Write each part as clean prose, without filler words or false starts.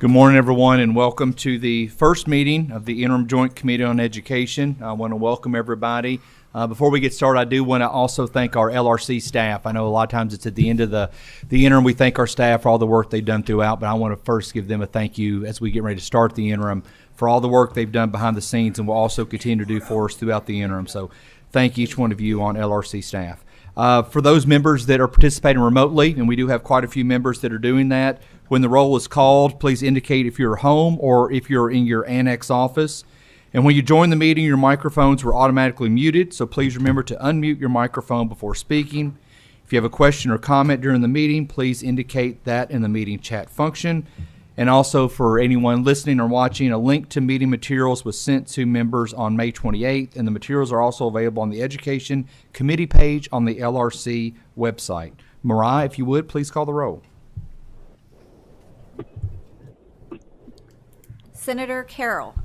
Good morning, everyone, and welcome to the first meeting of the Interim Joint Committee on Education. I want to welcome everybody. Before we get started, I do want to also thank our LRC staff. I know a lot of times it's at the end of the interim. We thank our staff for all the work they've done throughout, but I want to first give them a thank you as we get ready to start the interim for all the work they've done behind the scenes and will also continue to do for us throughout the interim. So thank each one of you on LRC staff. For those members that are participating remotely, and we do have quite a few members that are doing that, when the roll is called, please indicate if you're home or if you're in your annex office. And when you join the meeting, your microphones were automatically muted, so please remember to unmute your microphone before speaking. If you have a question or comment during the meeting, please indicate that in the meeting chat function. And also for anyone listening or watching, a link to meeting materials was sent to members on May 28th, and the materials are also available on the Education Committee page on the LRC website. Mariah, if you would, please call the roll. Senator Carroll.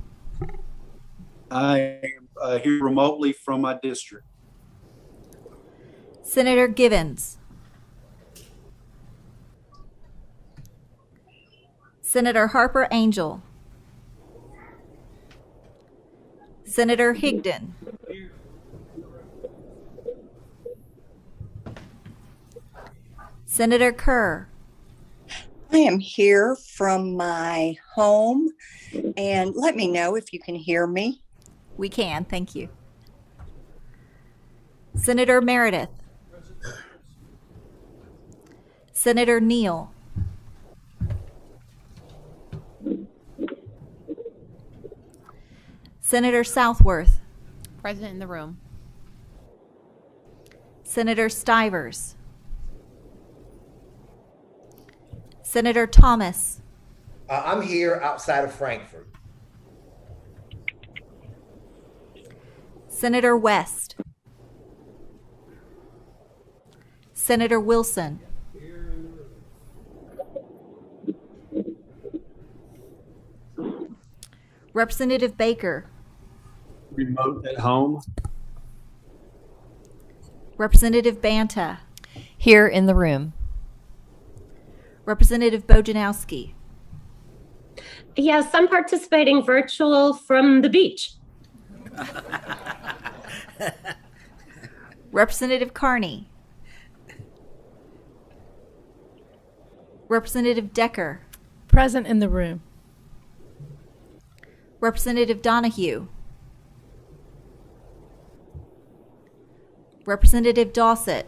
I am here remotely from my district. Senator Gibbons. Senator Harper Angel. Senator Higdon. Senator Kerr. I am here from my home, and let me know if you can hear me. We can, thank you. Senator Meredith. Senator Neal. Senator Southworth. Present in the room. Senator Stivers. Senator Thomas. I'm here outside of Frankfurt. Senator West. Senator Wilson. Representative Baker. Remote at home. Representative Banta. Here in the room. Representative Bojanowski. Yes, I'm participating virtual from the beach. Representative Carney. Representative Decker. Present in the room. Representative Donahue. Representative Dossett.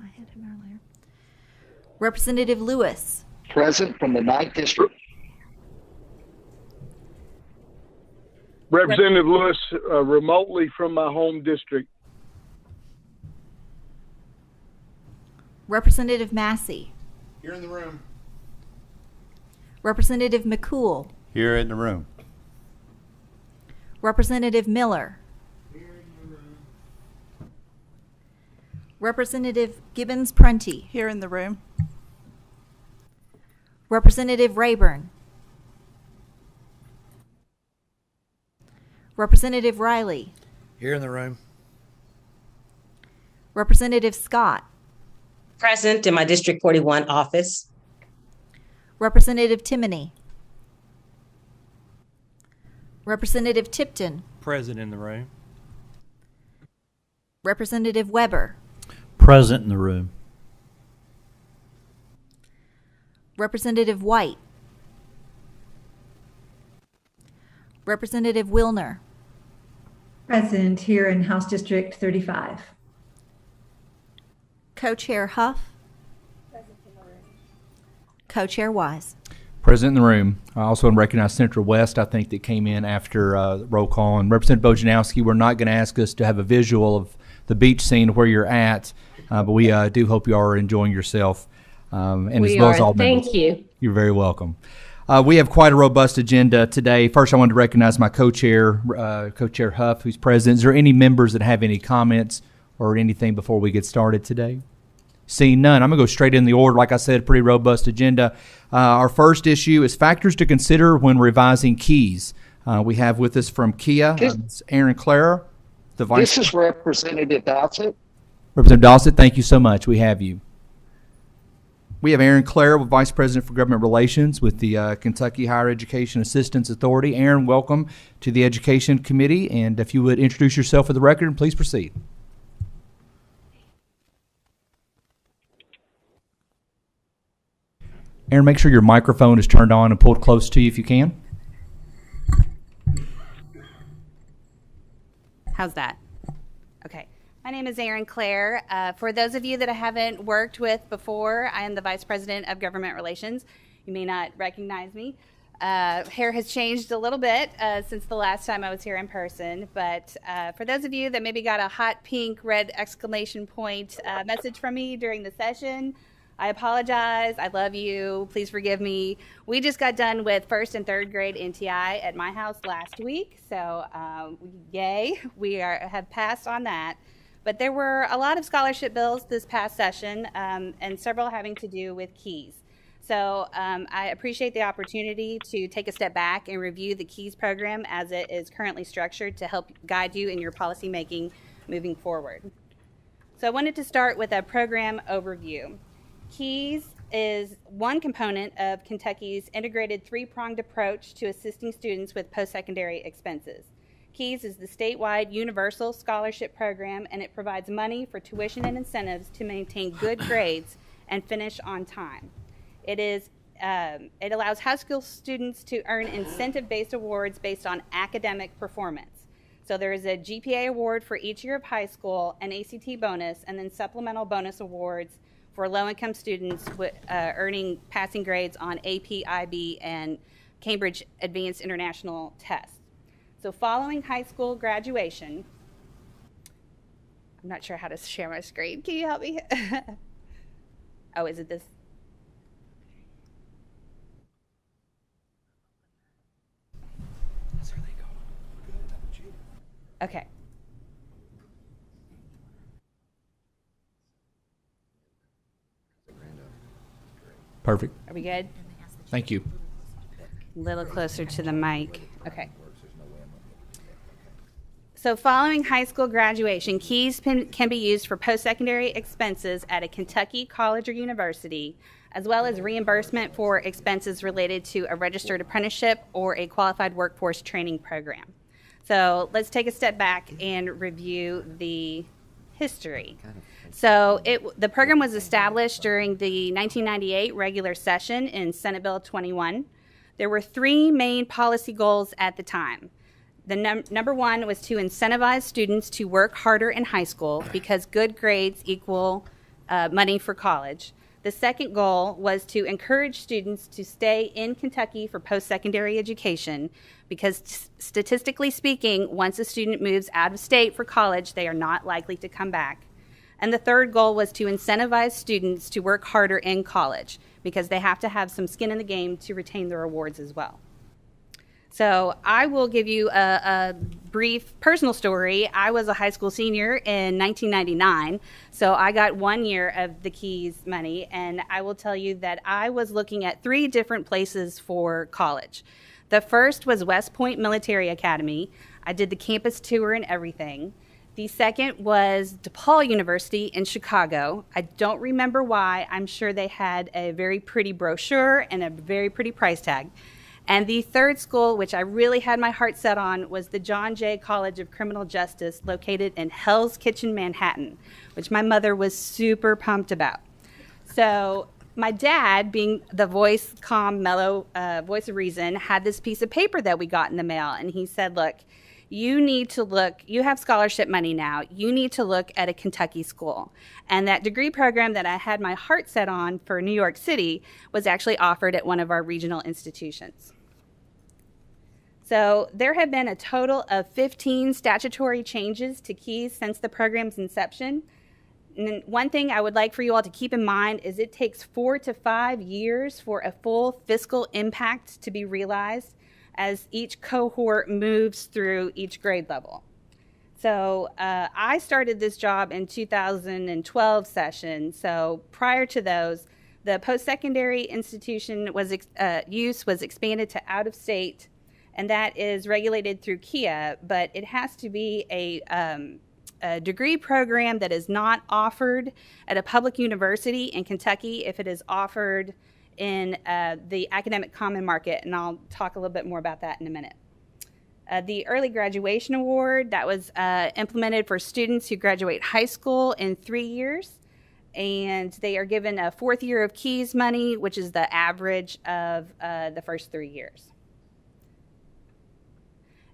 I had him earlier. Representative Lewis. Present from the 9th District. Representative Lewis, remotely from my home district. Representative Massey. Here in the room. Representative McCool. Here in the room. Representative Miller. Here in the room. Representative Gibbons Prunty. Here in the room. Representative Rayburn. Representative Riley. Here in the room. Representative Scott. Present in my District 41 office. Representative Timoney. Representative Tipton. Present in the room. Representative Weber. Present in the room. Representative White. Representative Wilner. Present here in House District 35. Co-Chair Huff. Co-Chair Wise. Present in the room. I also want to recognize Senator West, I think, that came in after roll call. And Representative Bojanowski, we're not going to ask us to have a visual of the beach scene where you're at, but we do hope you are enjoying yourself. And We as well are. as all members. Thank you. You're very welcome. We have quite a robust agenda today. First, I wanted to recognize my co-chair, Co-Chair Huff, who's present. Is there any members that have any comments or anything before we get started today? Seeing none, I'm going to go straight in the order. Like I said, pretty robust agenda. Our first issue is factors to consider when revising keys. We have with us from Kia, Aaron Clara, the Vice. This is Representative Dossett. Representative Dossett, thank you so much. We have you. We have Aaron Clare, Vice President for Government Relations with the Kentucky Higher Education Assistance Authority. Aaron, welcome to the Education Committee, and if you would introduce yourself for the record, and please proceed. Aaron, make sure your microphone is turned on and pulled close to you if you can. How's that? Okay. My name is Erin Clare. For those of you that I haven't worked with before, I am the Vice President of Government Relations. You may not recognize me. Hair has changed a little bit since the last time I was here in person, but for those of you that maybe got a hot pink red exclamation point message from me during the session, I apologize. I love you. Please forgive me. We just got done with first and third grade NTI at my house last week, so yay, we have passed on that. But there were a lot of scholarship bills this past session, and several having to do with KEYS. So I appreciate the opportunity to take a step back and review the KEYS program as it is currently structured to help guide you in your policy making moving forward. So I wanted to start with a program overview. KEYS is one component of Kentucky's integrated three-pronged approach to assisting students with post-secondary expenses. KEYS is the statewide universal scholarship program, and it provides money for tuition and incentives to maintain good grades and finish on time. It allows high school students to earn incentive-based awards based on academic performance. So there is a GPA award for each year of high school, an ACT bonus, and then supplemental bonus awards for low-income students earning passing grades on AP, IB, and Cambridge Advanced International tests. So following high school graduation, I'm not sure how to share my screen. Can you help me? Oh, is it this? Okay. Perfect. Are we good? Thank you. A little closer to the mic. Okay. So following high school graduation, KEYS can be used for post-secondary expenses at a Kentucky college or university, as well as reimbursement for expenses related to a registered apprenticeship or a qualified workforce training program. So let's take a step back and review the history. So the program was established during the 1998 regular session in Senate Bill 21. There were three main policy goals at the time. The number one was to incentivize students to work harder in high school because good grades equal money for college. The second goal was to encourage students to stay in Kentucky for post-secondary education because statistically speaking, once a student moves out of state for college, they are not likely to come back. And the third goal was to incentivize students to work harder in college because they have to have some skin in the game to retain their awards as well. So I will give you a brief personal story. I was a high school senior in 1999, so I got 1 year of the KEYS money, and I will tell you that I was looking at three different places for college. The first was West Point Military Academy. I did the campus tour and everything. The second was DePaul University in Chicago. I don't remember why. I'm sure they had a very pretty brochure and a very pretty price tag. And the third school, which I really had my heart set on, was the John Jay College of Criminal Justice located in Hell's Kitchen, Manhattan, which my mother was super pumped about. So my dad, being the voice, calm, mellow voice of reason, had this piece of paper that we got in the mail. And he said, look, you need to look, you have scholarship money now, you need to look at a Kentucky school. And that degree program that I had my heart set on for New York City was actually offered at one of our regional institutions. So there have been a total of 15 statutory changes to KEYS since the program's inception. And one thing I would like for you all to keep in mind is it takes 4 to 5 years for a full fiscal impact to be realized as each cohort moves through each grade level. So I started this job in 2012 session. So prior to those, the post-secondary institution use was expanded to out-of-state, and that is regulated through KIA, but it has to be a degree program that is not offered at a public university in Kentucky if it is offered in the academic common market, and I'll talk a little bit more about that in a minute. The Early Graduation Award, that was implemented for students who graduate high school in 3 years, and they are given a fourth year of KEYS money, which is the average of the first 3 years.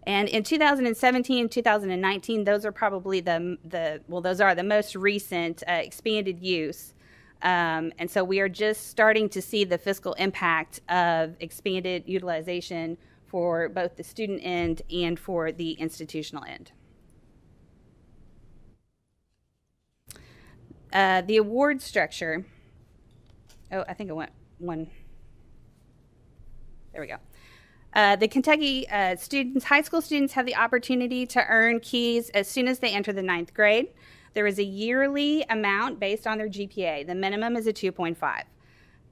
And in 2017 and 2019, those are probably those are the most recent expanded use. And so we are just starting to see the fiscal impact of expanded utilization for both the student end and for the institutional end. The award structure, I think I went one. There we go. The Kentucky high school students have the opportunity to earn KEYS as soon as they enter the 9th grade. There is a yearly amount based on their GPA. The minimum is a 2.5.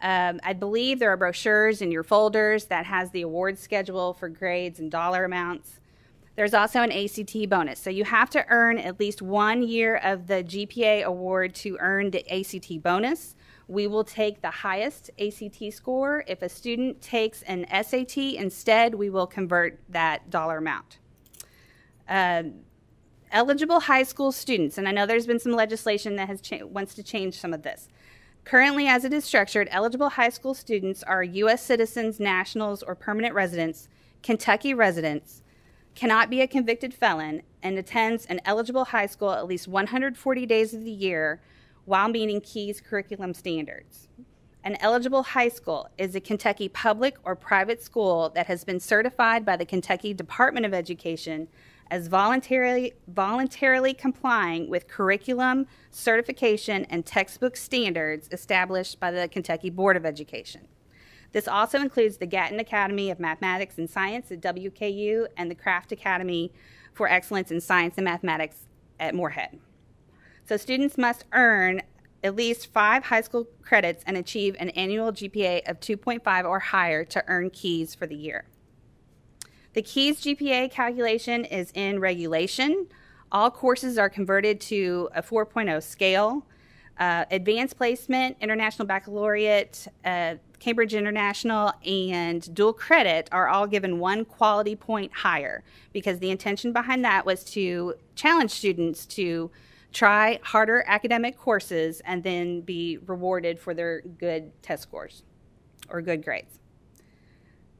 I believe there are brochures in your folders that has the award schedule for grades and dollar amounts. There's also an ACT bonus. So you have to earn at least 1 year of the GPA award to earn the ACT bonus. We will take the highest ACT score. If a student takes an SAT instead, we will convert that dollar amount. Eligible high school students, and I know there's been some legislation that wants to change some of this. Currently, as it is structured, eligible high school students are U.S. citizens, nationals, or permanent residents, Kentucky residents, cannot be a convicted felon, and attends an eligible high school at least 140 days of the year while meeting KEYS curriculum standards. An eligible high school is a Kentucky public or private school that has been certified by the Kentucky Department of Education as voluntarily complying with curriculum, certification, and textbook standards established by the Kentucky Board of Education. This also includes the Gatton Academy of Mathematics and Science at WKU and the Kraft Academy for Excellence in Science and Mathematics at Moorhead. So students must earn at least 5 high school credits and achieve an annual GPA of 2.5 or higher to earn KEYS for the year. The KEYS GPA calculation is in regulation. All courses are converted to a 4.0 scale. Advanced placement, international baccalaureate, Cambridge International, and dual credit are all given 1 quality point higher, because the intention behind that was to challenge students to try harder academic courses and then be rewarded for their good test scores or good grades.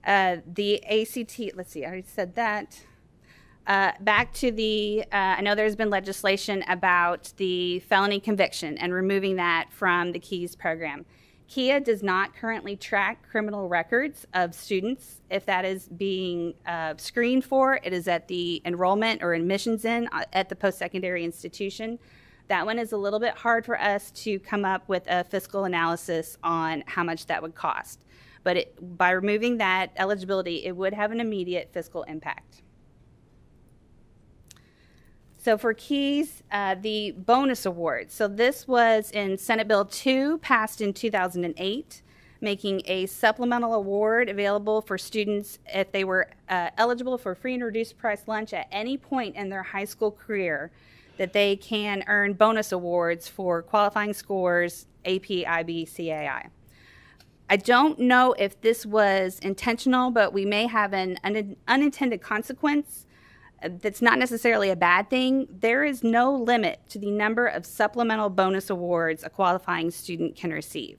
The ACT, let's see, I already said that. Back to the, I know there's been legislation about the felony conviction and removing that from the KEYS program. KEA does not currently track criminal records of students. If that is being screened for, it is at the enrollment or admissions end at the post-secondary institution. That one is a little bit hard for us to come up with a fiscal analysis on how much that would cost. But by removing that eligibility, it would have an immediate fiscal impact. So for KEYS, the bonus award. So this was in Senate Bill 2, passed in 2008, making a supplemental award available for students if they were eligible for free and reduced price lunch at any point in their high school career, that they can earn bonus awards for qualifying scores, AP, IB, CAI. I don't know if this was intentional, but we may have an unintended consequence that's not necessarily a bad thing. There is no limit to the number of supplemental bonus awards a qualifying student can receive.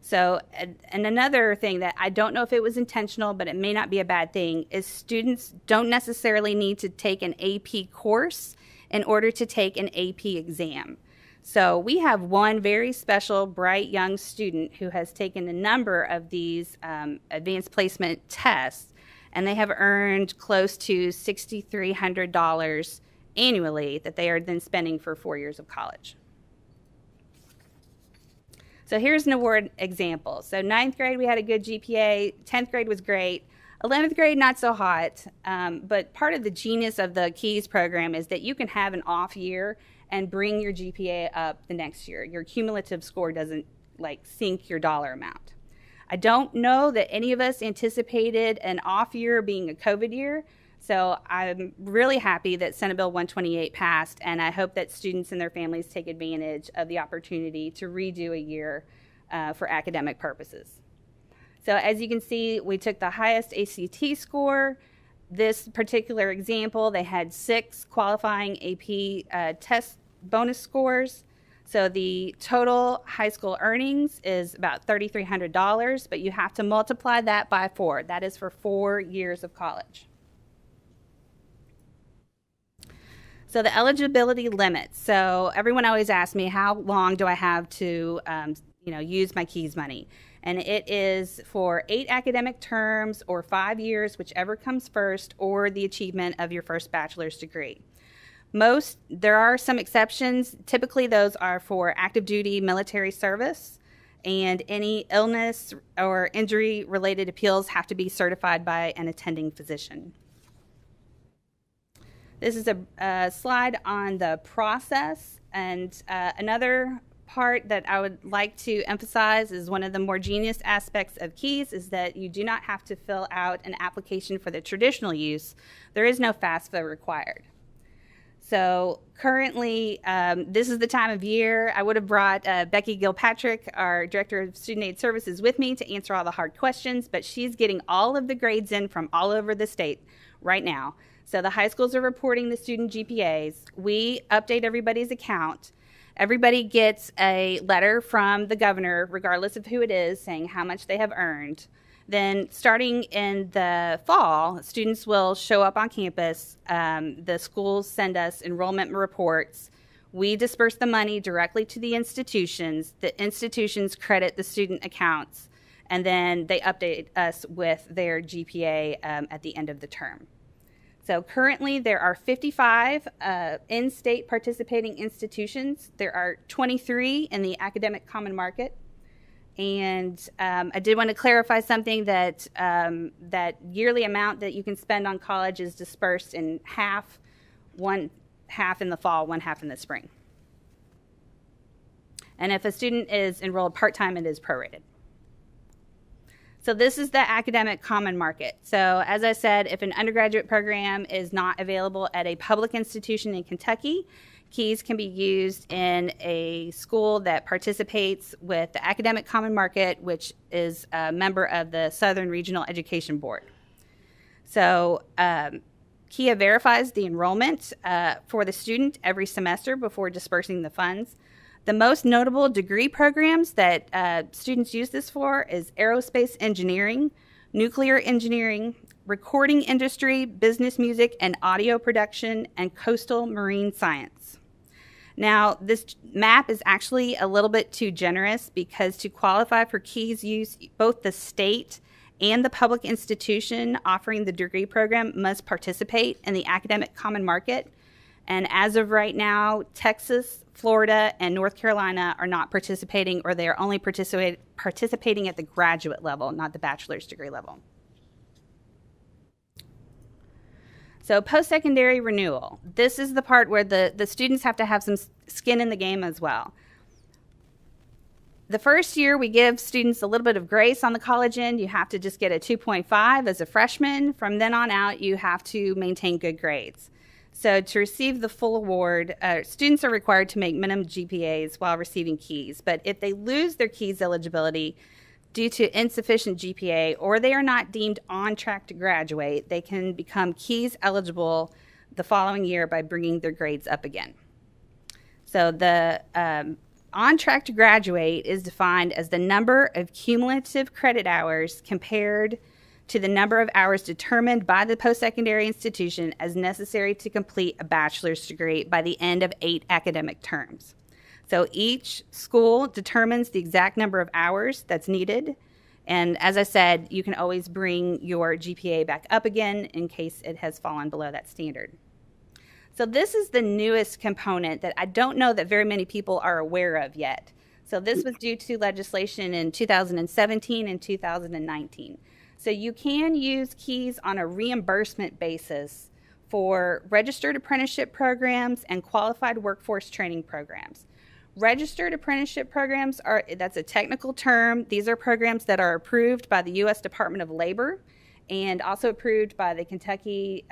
So, and another thing that I don't know if it was intentional, but it may not be a bad thing, is students don't necessarily need to take an AP course in order to take an AP exam. So we have one very special, bright young student who has taken a number of these advanced placement tests, and they have earned close to $6,300 annually that they are then spending for 4 years of college. So here's an award example. So 9th grade, we had a good GPA. 10th grade was great. 11th grade, not so hot. But part of the genius of the KEYS program is that you can have an off year and bring your GPA up the next year. Your cumulative score doesn't sink your dollar amount. I don't know that any of us anticipated an off year being a COVID year. So I'm really happy that Senate Bill 128 passed, and I hope that students and their families take advantage of the opportunity to redo a year for academic purposes. So as you can see, we took the highest ACT score. This particular example, they had 6 qualifying AP test bonus scores. So the total high school earnings is about $3,300, but you have to multiply that by 4. That is for 4 years of college. So the eligibility limits. So everyone always asks me, how long do I have to use my KEYS money? And it is for 8 academic terms or 5 years, whichever comes first, or the achievement of your first bachelor's degree. There are some exceptions. Typically those are for active duty military service, and any illness or injury related appeals have to be certified by an attending physician. This is a slide on the process, and another part that I would like to emphasize is one of the more genius aspects of KEYS is that you do not have to fill out an application for the traditional use. There is no FAFSA required. So currently, this is the time of year. I would have brought Becky Gilpatrick, our Director of Student Aid Services, with me to answer all the hard questions, but she's getting all of the grades in from all over the state right now. So the high schools are reporting the student GPAs. We update everybody's account. Everybody gets a letter from the governor, regardless of who it is, saying how much they have earned. Then starting in the fall, students will show up on campus. The schools send us enrollment reports. We disperse the money directly to the institutions. The institutions credit the student accounts, and then they update us with their GPA at the end of the term. So currently there are 55 in-state participating institutions. There are 23 in the academic common market. And I did want to clarify something, that that yearly amount that you can spend on college is dispersed in half, 1/2 in the fall, 1/2 in the spring. And if a student is enrolled part-time, it is prorated. So this is the academic common market. So as I said, if an undergraduate program is not available at a public institution in Kentucky, KEYS can be used in a school that participates with the academic common market, which is a member of the Southern Regional Education Board. So KEYA verifies the enrollment for the student every semester before dispersing the funds. The most notable degree programs that students use this for is aerospace engineering, nuclear engineering, recording industry, business music and audio production, and coastal marine science. Now, this map is actually a little bit too generous, because to qualify for KEYS use, both the state and the public institution offering the degree program must participate in the academic common market. And as of right now, Texas, Florida, and North Carolina are not participating, or they are only participating at the graduate level, not the bachelor's degree level. So post-secondary renewal. This is the part where the students have to have some skin in the game as well. The first year, we give students a little bit of grace on the college end. You have to just get a 2.5 as a freshman. From then on out, you have to maintain good grades. So to receive the full award, students are required to make minimum GPAs while receiving KEYS. But if they lose their KEYS eligibility due to insufficient GPA, or they are not deemed on track to graduate, they can become KEYS eligible the following year by bringing their grades up again. So the on track to graduate is defined as the number of cumulative credit hours compared to the number of hours determined by the post-secondary institution as necessary to complete a bachelor's degree by the end of 8 academic terms. So each school determines the exact number of hours that's needed. And as I said, you can always bring your GPA back up again in case it has fallen below that standard. So this is the newest component that I don't know that very many people are aware of yet. So this was due to legislation in 2017 and 2019. So you can use KEYS on a reimbursement basis for registered apprenticeship programs and qualified workforce training programs. Registered apprenticeship programs that's a technical term. These are programs that are approved by the U.S. Department of Labor, and also approved by the Kentucky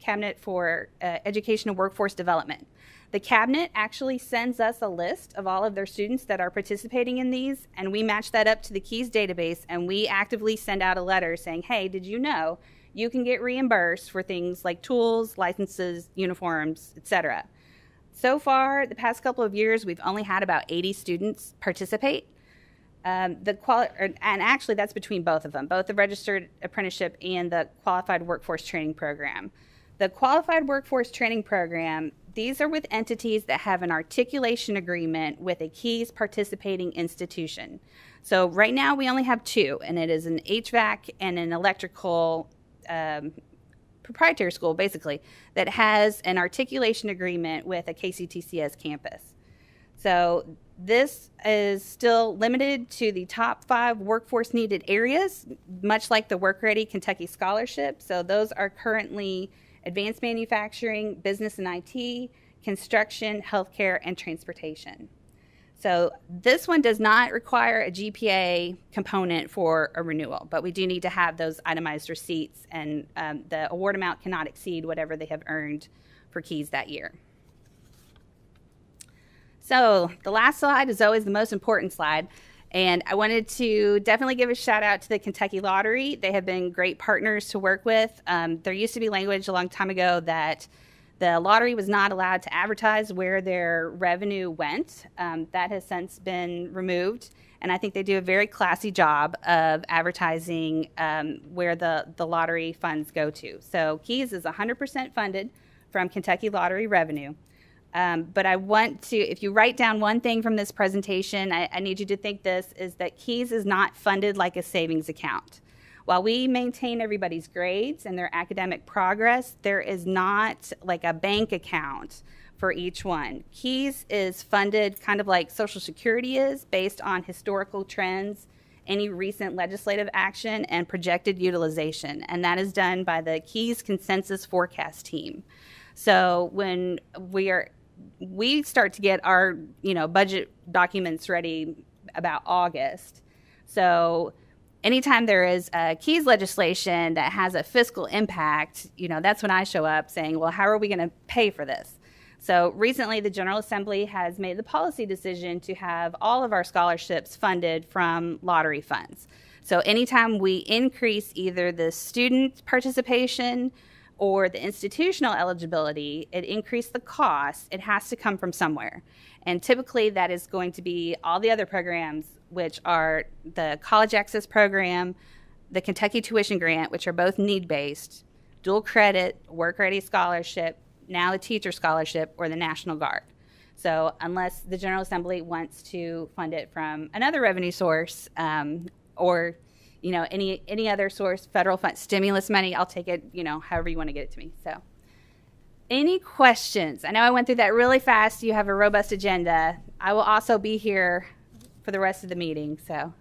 Cabinet for Education and Workforce Development. The cabinet actually sends us a list of all of their students that are participating in these, and we match that up to the KEYS database, and we actively send out a letter saying, hey, did you know you can get reimbursed for things like tools, licenses, uniforms, etc. So far, the past couple of years, we've only had about 80 students participate. And actually that's between both of them, both the Registered Apprenticeship and the Qualified Workforce Training Program. The Qualified Workforce Training Program, these are with entities that have an articulation agreement with a KEYS participating institution. So right now we only have two, and it is an HVAC and an electrical proprietary school, basically, that has an articulation agreement with a KCTCS campus. So this is still limited to the top 5 workforce needed areas, much like the Work Ready Kentucky Scholarship. So those are currently advanced manufacturing, business and IT, construction, healthcare, and transportation. So this one does not require a GPA component for a renewal, but we do need to have those itemized receipts, and the award amount cannot exceed whatever they have earned for KEYS that year. So the last slide is always the most important slide. And I wanted to definitely give a shout out to the Kentucky Lottery. They have been great partners to work with. There used to be language a long time ago that the lottery was not allowed to advertise where their revenue went. That has since been removed. And I think they do a very classy job of advertising where the lottery funds go to. So KEYS is 100% funded from Kentucky Lottery revenue. But I want to, if you write down one thing from this presentation, I need you to think this, is that KEYS is not funded like a savings account. While we maintain everybody's grades and their academic progress, there is not like a bank account for each one. KEYS is funded kind of like Social Security is, based on historical trends, any recent legislative action, and projected utilization. And that is done by the KEYS Consensus Forecast team. So when we start to get our budget documents ready about August. So anytime there is a KEYS legislation that has a fiscal impact, that's when I show up saying, well, how are we going to pay for this? So recently the General Assembly has made the policy decision to have all of our scholarships funded from lottery funds. So anytime we increase either the student participation or the institutional eligibility, it increased the cost, it has to come from somewhere. And typically that is going to be all the other programs, which are the College Access Program, the Kentucky Tuition Grant, which are both need-based, dual credit, Work Ready Scholarship, now the Teacher Scholarship, or the National Guard. So unless the General Assembly wants to fund it from another revenue source, or any other source, federal fund, stimulus money, I'll take it, however you want to get it to me. So any questions? I know I went through that really fast. You have a robust agenda. I will also be here for the rest of the meeting. So,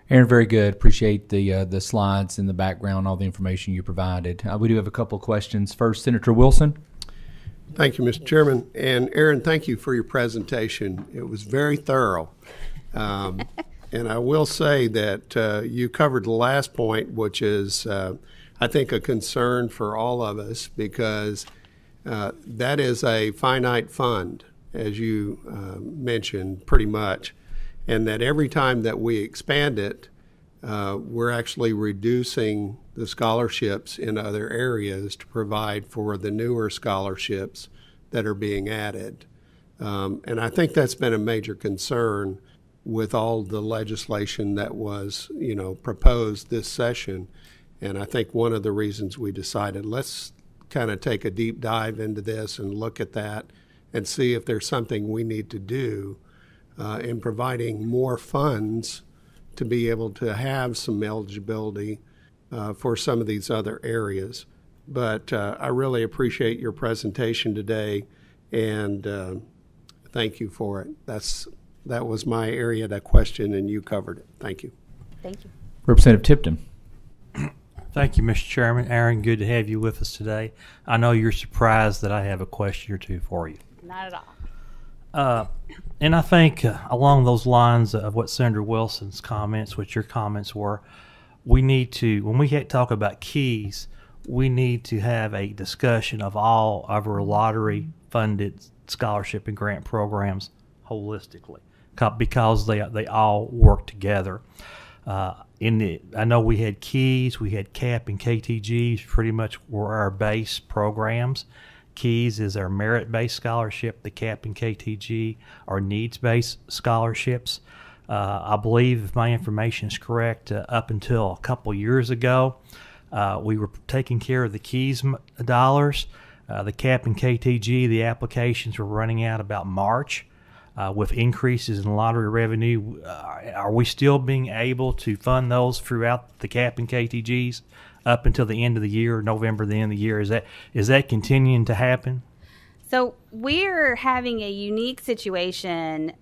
Aaron, very good. Appreciate the slides and the background, all the information you provided. We do have a couple of questions. First, Senator Wilson. Thank you, Mr. Chairman. And Aaron, thank you for your presentation. It was very thorough. And I will say that you covered the last point, which is, I think, a concern for all of us, because that is a finite fund, as you mentioned, pretty much. And that every time that we expand it, we're actually reducing the scholarships in other areas to provide for the newer scholarships that are being added. And I think that's been a major concern with all the legislation that was, proposed this session. And I think one of the reasons we decided, let's kind of take a deep dive into this and look at that and see if there's something we need to do in providing more funds to be able to have some eligibility for some of these other areas. But I really appreciate your presentation today, and thank you for it. That was my area to question, and you covered it. Thank you. Thank you. Representative Tipton. Thank you, Mr. Chairman. Aaron, good to have you with us today. I know you're surprised that I have a question or two for you. Not at all. And I think along those lines of what Senator Wilson's comments, what your comments were, we need to, when we talk about keys, we need to have a discussion of all of our lottery-funded scholarship and grant programs holistically, because they all work together. I know we had keys, we had CAP and KTGs, pretty much were our base programs. Keys is our merit-based scholarship. The CAP and KTG are needs-based scholarships. I believe, if my information is correct, up until a couple years ago, we were taking care of the Keys dollars. The CAP and KTG, the applications were running out about March. With increases in lottery revenue, are we still being able to fund those throughout the CAP and KTGs up until the end of the year, November, the end of the year? Is that continuing to happen? So we're having a unique situation,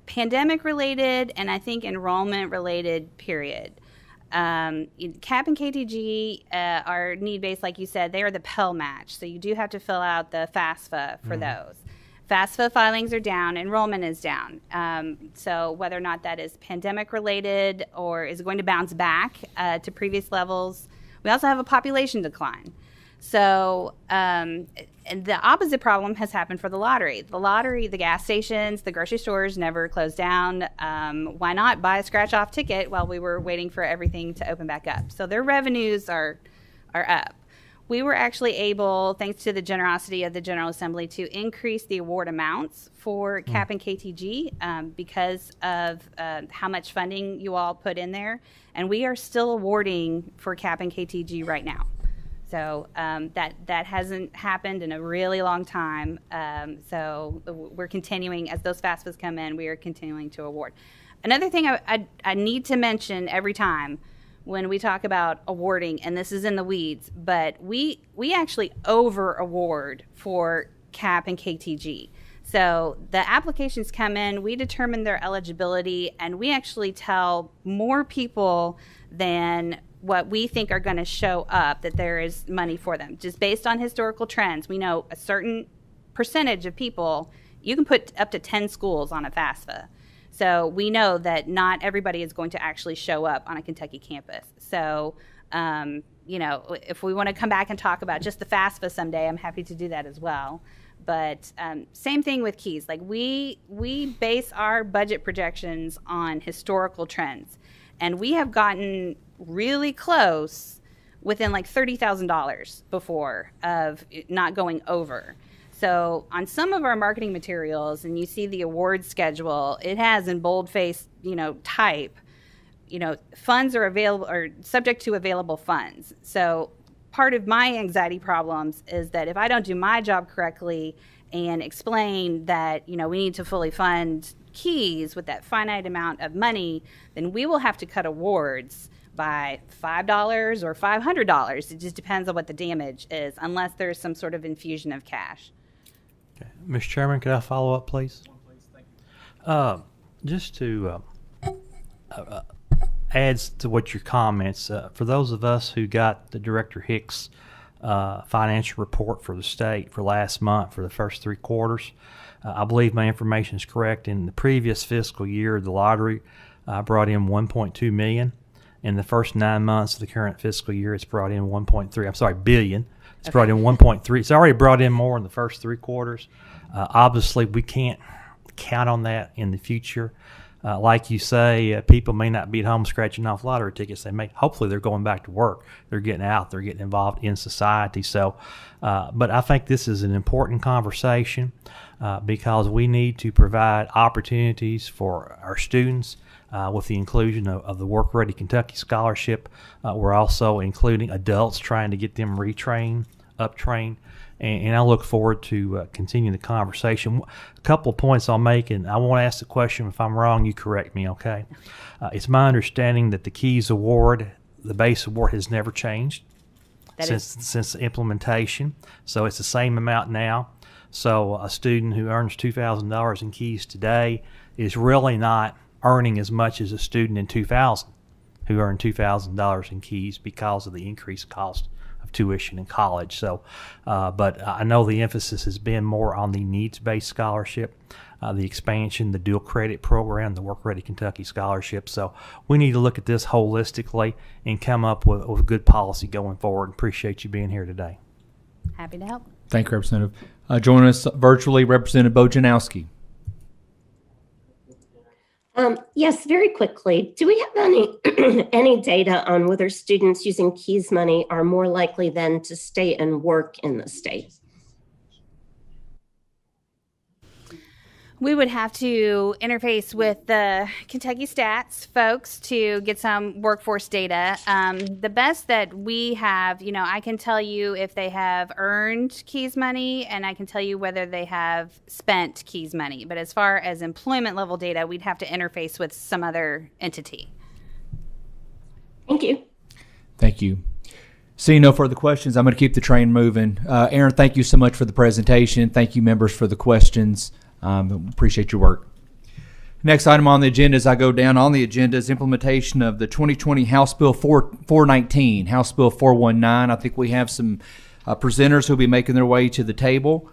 pandemic related, and I think enrollment related, period. CAP and KTG are need-based, like you said. They are the Pell Match, so you do have to fill out the FAFSA for those. FAFSA filings are down, enrollment is down. So whether or not that is pandemic related or is going to bounce back to previous levels. We also have a population decline. So and the opposite problem has happened for the lottery. The lottery, the gas stations, the grocery stores never closed down. Why not buy a scratch-off ticket while we were waiting for everything to open back up? So their revenues are up. We were actually able, thanks to the generosity of the General Assembly, to increase the award amounts for CAP and KTG because of how much funding you all put in there. And we are still awarding for CAP and KTG right now. So that hasn't happened in a really long time. So we're continuing, as those FAFSAs come in, we are continuing to award. Another thing I need to mention every time when we talk about awarding, and this is in the weeds, but we actually over award for CAP and KTG. So the applications come in, we determine their eligibility, and we actually tell more people than what we think are going to show up that there is money for them. Just based on historical trends, we know a certain percentage of people, you can put up to 10 schools on a FAFSA. So we know that not everybody is going to actually show up on a Kentucky campus. So, if we want to come back and talk about just the FAFSA someday, I'm happy to do that as well. But same thing with keys. Like we base our budget projections on historical trends. And we have gotten really close, within like $30,000 before, of not going over. So on some of our marketing materials, and you see the award schedule, it has in boldface, type, funds are available or subject to available funds. So part of my anxiety problems is that if I don't do my job correctly and explain that, we need to fully fund keys with that finite amount of money, then we will have to cut awards by $5 or $500. It just depends on what the damage is, unless there's some sort of infusion of cash. Mr. Chairman, could I follow up, please? Just to add to what your comments, for those of us who got the Director Hicks financial report for the state for last month for the first 3 quarters, I believe my information is correct. In the previous fiscal year, the lottery brought in $1.2 million. In the first 9 months of the current fiscal year, it's brought in billion. It's brought in 1.3. It's already brought in more in the first 3 quarters. Obviously, we can't count on that in the future. Like you say, people may not be at home scratching off lottery tickets. Hopefully, they're going back to work. They're getting out. They're getting involved in society. So, but I think this is an important conversation because we need to provide opportunities for our students. With the inclusion of the Work Ready Kentucky Scholarship, we're also including adults, trying to get them retrained, uptrained, and I look forward to continuing the conversation. A couple of points I'll make, and I won't ask the question. If I'm wrong, you correct me, okay? It's my understanding that the Keys Award, the base award, has never changed since the implementation, so it's the same amount now. So a student who earns $2,000 in Keys today is really not earning as much as a student in 2000 who earned $2,000 in Keys because of the increased cost tuition in college. So, but I know the emphasis has been more on the needs-based scholarship, the expansion, the dual credit program, the Work Ready Kentucky Scholarship. So we need to look at this holistically and come up with good policy going forward. Appreciate you being here today. Happy to help. Thank you, Representative. Joining us virtually, Representative Bojanowski. Yes, very quickly. Do we have any data on whether students using KEYS money are more likely than to stay and work in the state? We would have to interface with the Kentucky Stats folks to get some workforce data. The best that we have, I can tell you if they have earned KEYS money, and I can tell you whether they have spent KEYS money. But as far as employment level data, we'd have to interface with some other entity. Thank you. Thank you. Seeing no further questions, I'm going to keep the train moving. Aaron, thank you so much for the presentation. Thank you, members, for the questions. Appreciate your work. Next item on the agenda, as I go down on the agenda, is implementation of the 2020 House Bill 419, House Bill 419. I think we have some presenters who will be making their way to the table.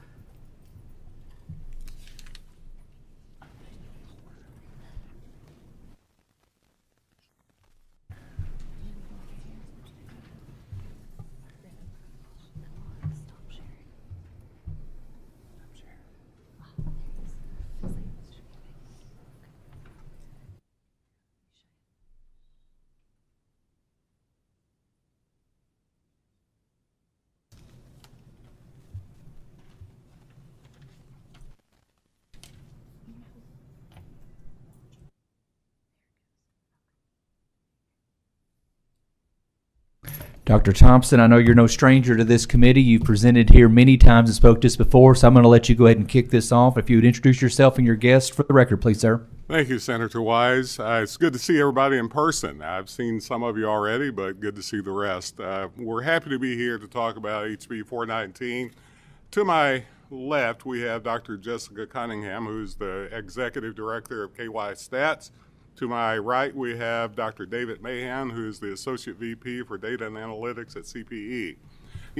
Dr. Thompson, I know you're no stranger to this committee. You've presented here many times and spoke to us before, so I'm going to let you go ahead and kick this off. If you would introduce yourself and your guest for the record, please, sir. Thank you, Senator Wise. It's good to see everybody in person. I've seen some of you already, but good to see the rest. We're happy to be here to talk about HB 419. To my left, we have Dr. Jessica Cunningham, who's the Executive Director of KY Stats. To my right, we have Dr. David Mayhem, who's the Associate VP for Data and Analytics at CPE.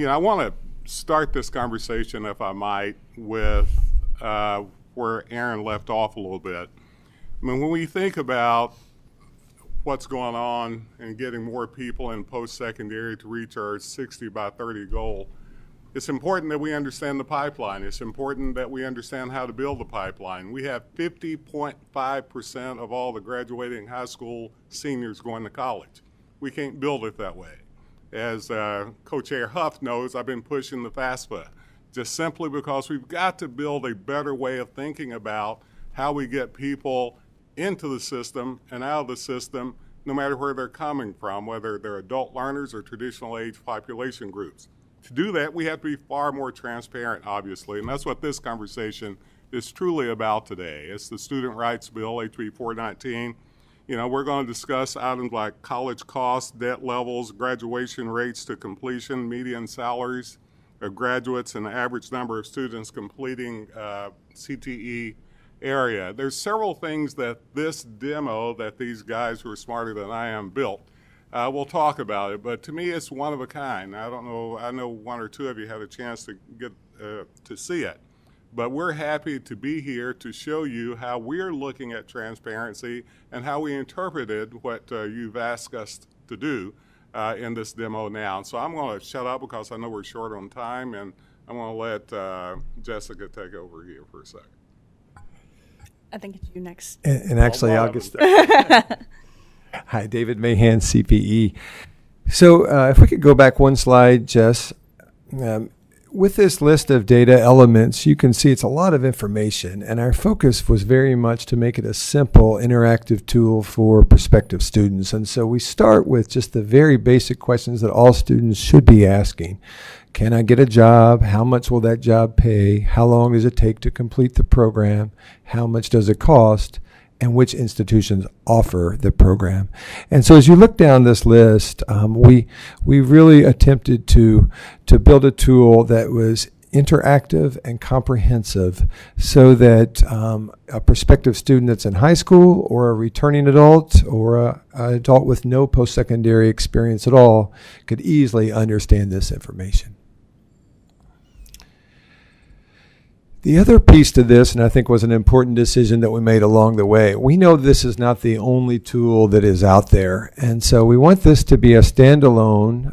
I want to start this conversation, if I might, with where Aaron left off a little bit. When we think about what's going on and getting more people in post-secondary to reach our 60 by 30 goal, it's important that we understand the pipeline. It's important that we understand how to build the pipeline. We have 50.5% of all the graduating high school seniors going to college. We can't build it that way. As Co-Chair Huff knows, I've been pushing the FAFSA just simply because we've got to build a better way of thinking about how we get people into the system and out of the system, no matter where they're coming from, whether they're adult learners or traditional age population groups. To do that, we have to be far more transparent, obviously, and that's what this conversation is truly about today. It's the Student Rights Bill, HB 419. We're going to discuss items like college costs, debt levels, graduation rates to completion, median salaries of graduates, and the average number of students completing CTE area. There's several things that this demo that these guys who are smarter than I am built. We'll talk about it, but to me, it's one of a kind. I don't know, I know one or two of you had a chance to get to see it, but we're happy to be here to show you how we're looking at transparency and how we interpreted what you've asked us to do in this demo now. So I'm going to shut up because I know we're short on time, and I'm going to let Jessica take over here for a second. I think it's you next. And actually, I'll get started. Hi, David Mahan, CPE. So if we could go back one slide, Jess. With this list of data elements, you can see it's a lot of information, and our focus was very much to make it a simple, interactive tool for prospective students. And so we start with just the very basic questions that all students should be asking. Can I get a job? How much will that job pay? How long does it take to complete the program? How much does it cost? And which institutions offer the program. And so as you look down this list, we really attempted to build a tool that was interactive and comprehensive, so that a prospective student that's in high school or a returning adult or an adult with no post-secondary experience at all could easily understand this information. The other piece to this, and I think was an important decision that we made along the way, we know this is not the only tool that is out there. And so we want this to be a standalone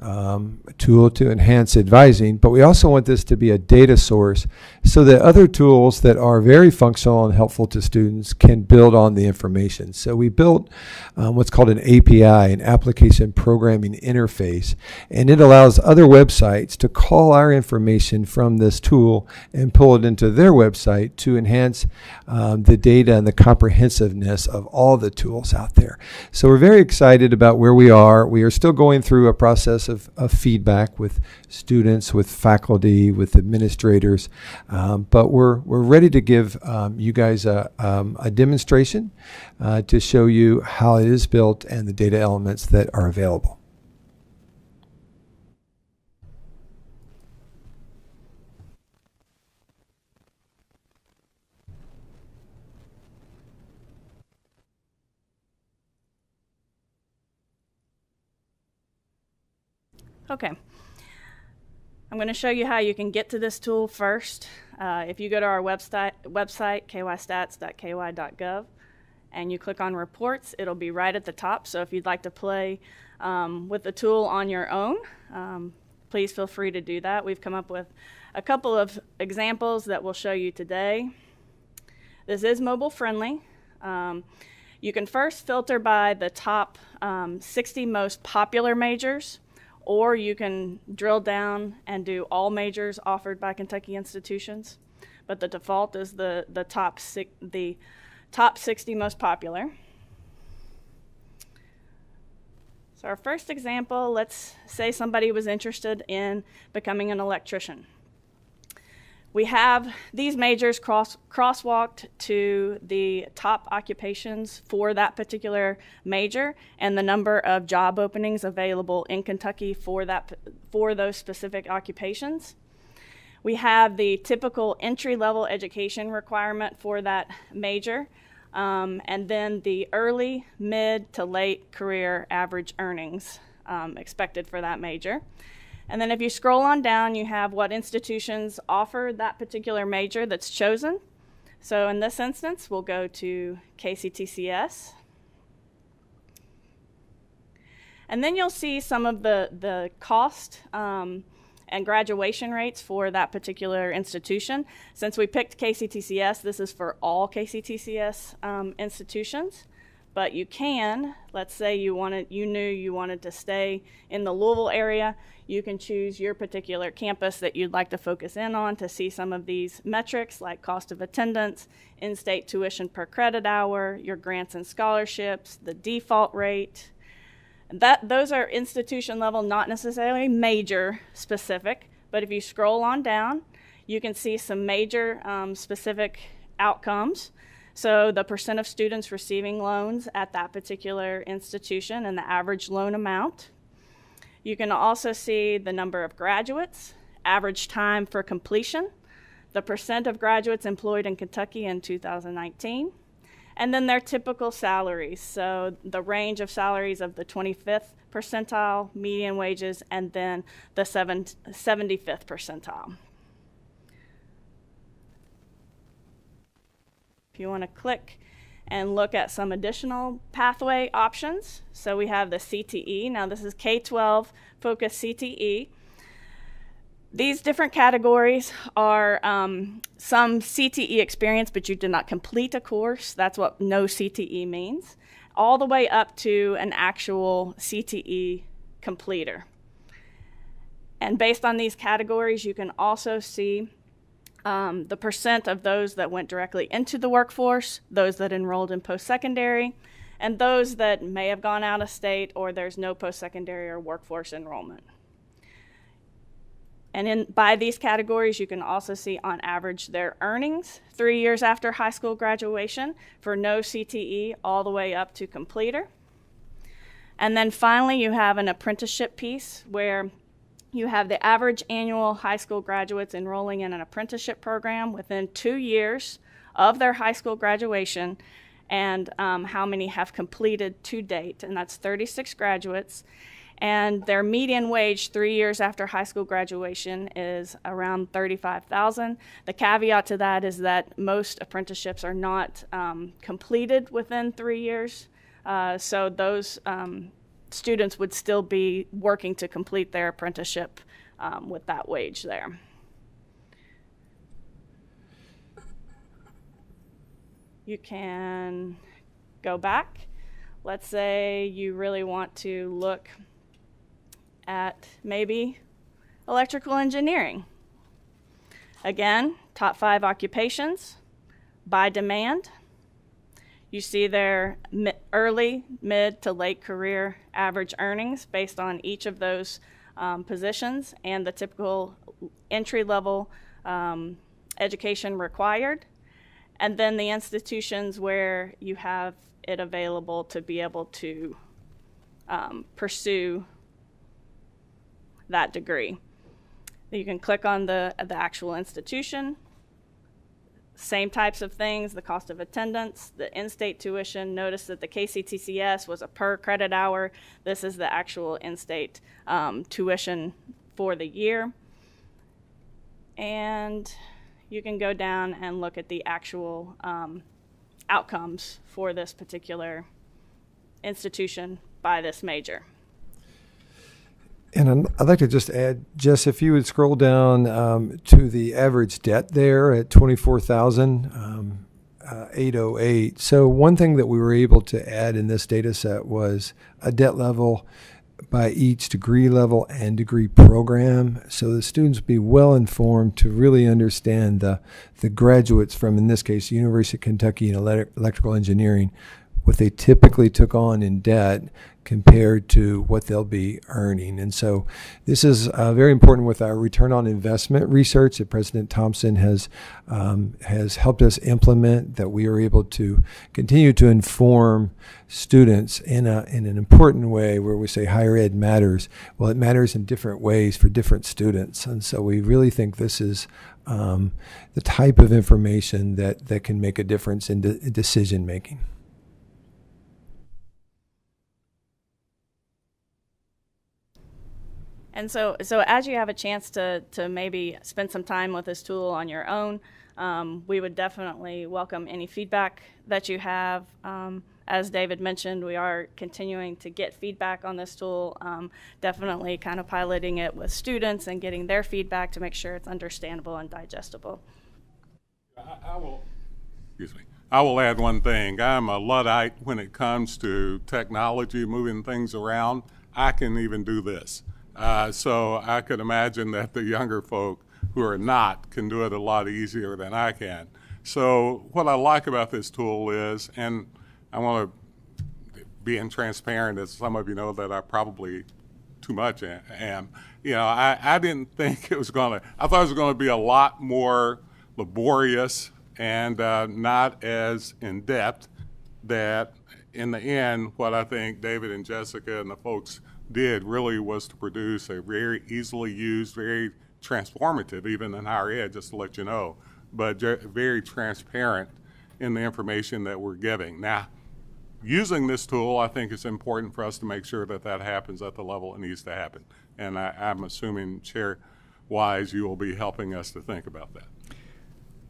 tool to enhance advising, but we also want this to be a data source so that other tools that are very functional and helpful to students can build on the information. So we built what's called an API, an application programming interface, and it allows other websites to call our information from this tool and pull it into their website to enhance the data and the comprehensiveness of all the tools out there. So we're very excited about where we are. We are still going through a process of feedback with students, with faculty, with administrators, but we're ready to give you guys a demonstration to show you how it is built and the data elements that are available. Okay. I'm going to show you how you can get to this tool first. If you go to our website kystats.ky.gov, and you click on reports, it'll be right at the top. So if you'd like to play with the tool on your own, please feel free to do that. We've come up with a couple of examples that we'll show you today. This is mobile friendly. You can first filter by the top 60 most popular majors, or you can drill down and do all majors offered by Kentucky institutions. But the default is the top 60 most popular. So our first example, let's say somebody was interested in becoming an electrician. We have these majors crosswalked to the top occupations for that particular major and the number of job openings available in Kentucky for those specific occupations. We have the typical entry-level education requirement for that major, and then the early, mid, to late career average earnings expected for that major. And then if you scroll on down, you have what institutions offer that particular major that's chosen. So in this instance, we'll go to KCTCS. And then you'll see some of the cost and graduation rates for that particular institution. Since we picked KCTCS, this is for all KCTCS institutions. But you can, let's say you knew you wanted to stay in the Louisville area, you can choose your particular campus that you'd like to focus in on to see some of these metrics like cost of attendance, in-state tuition per credit hour, your grants and scholarships, the default rate. Those are institution level, not necessarily major specific, but if you scroll on down, you can see some major specific outcomes. So the percent of students receiving loans at that particular institution and the average loan amount. You can also see the number of graduates, average time for completion, the percent of graduates employed in Kentucky in 2019, and then their typical salaries. So the range of salaries of the 25th percentile, median wages, and then the 75th percentile. If you want to click and look at some additional pathway options, so we have the CTE. Now this is K-12 focused CTE. These different categories are some CTE experience, but you did not complete a course. That's what no CTE means, all the way up to an actual CTE completer. And based on these categories, you can also see the percent of those that went directly into the workforce, those that enrolled in post-secondary, and those that may have gone out of state or there's no post-secondary or workforce enrollment. And by these categories, you can also see on average their earnings 3 years after high school graduation for no CTE all the way up to completer. And then finally, you have an apprenticeship piece where you have the average annual high school graduates enrolling in an apprenticeship program within 2 years of their high school graduation, and how many have completed to date, and that's 36 graduates. And their median wage 3 years after high school graduation is around $35,000. The caveat to that is that most apprenticeships are not completed within 3 years, so those students would still be working to complete their apprenticeship with that wage there. You can go back. Let's say you really want to look at maybe electrical engineering. Again, top 5 occupations by demand. You see their early, mid to late career average earnings based on each of those positions and the typical entry-level education required. And then the institutions where you have it available to be able to pursue that degree. You can click on the actual institution. Same types of things, the cost of attendance, the in-state tuition. Notice that the KCTCS was a per credit hour. This is the actual in-state tuition for the year. And you can go down and look at the actual outcomes for this particular institution by this major. And I'd like to just add, Jess, if you would scroll down to the average debt there at $24,808. So one thing that we were able to add in this data set was a debt level by each degree level and degree program, so the students be well informed to really understand the graduates from, in this case, University of Kentucky in electrical engineering, what they typically took on in debt compared to what they'll be earning. And so this is very important with our return on investment research that President Thompson has helped us implement, that we are able to continue to inform students in an important way where we say higher ed matters. Well, it matters in different ways for different students. And so we really think this is the type of information that can make a difference in decision making. And so as you have a chance to maybe spend some time with this tool on your own, we would definitely welcome any feedback that you have. As David mentioned, we are continuing to get feedback on this tool, definitely kind of piloting it with students and getting their feedback to make sure it's understandable and digestible. I will add one thing. I'm a Luddite when it comes to technology, moving things around. I can even do this. So I could imagine that the younger folk who are not can do it a lot easier than I can. So what I like about this tool is, and I want to be transparent, as some of you know that I probably too much am. You know, I didn't think it was going to, I thought it was going to be a lot more laborious and not as in-depth. That in the end, what I think David and Jessica and the folks did really was to produce a very easily used, very transformative, even in higher ed, just to let you know, but very transparent in the information that we're giving. Now, using this tool, I think it's important for us to make sure that that happens at the level it needs to happen. And I'm assuming, Chair Wise, you will be helping us to think about that.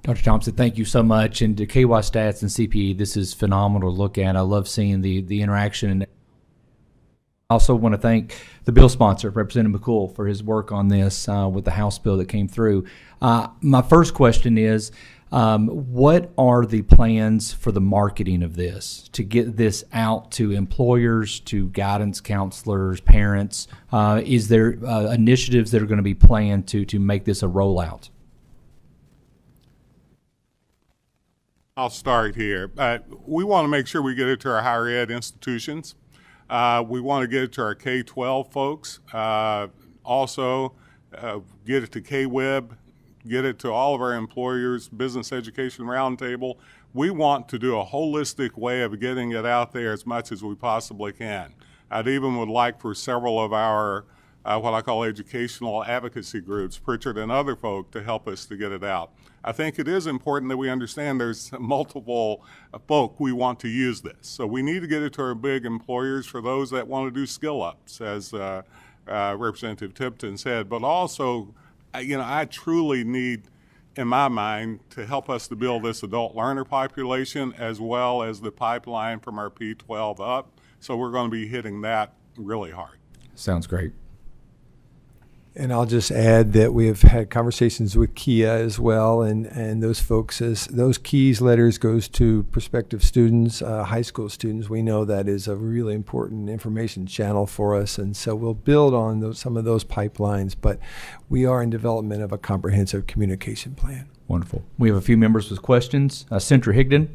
Dr. Thompson, thank you so much. And to KY Stats and CPE, this is phenomenal to look at. I love seeing the interaction. I also want to thank the bill sponsor, Representative McCool, for his work on this with the House bill that came through. My first question is, what are the plans for the marketing of this, to get this out to employers, to guidance counselors, parents? Is there initiatives that are going to be planned to make this a rollout? I'll start here. We want to make sure we get it to our higher ed institutions. We want to get it to our K-12 folks. Also, get it to K-Web, get it to all of our employers, Business Education Roundtable. We want to do a holistic way of getting it out there as much as we possibly can. I'd even would like for several of our what I call educational advocacy groups, Pritchard and other folk, to help us to get it out. I think it is important that we understand there's multiple folk we want to use this. So we need to get it to our big employers for those that want to do skill ups, as Representative Tipton said, but also, I truly need, in my mind, to help us to build this adult learner population as well as the pipeline from our P12 up. So we're going to be hitting that really hard. Sounds great. And I'll just add that we have had conversations with Kia as well, and those folks, as those KEYS letters goes to prospective students, high school students. We know that is a really important information channel for us, and so we'll build on some of those pipelines, but we are in development of a comprehensive communication plan. Wonderful. We have a few members with questions. Senator Higdon.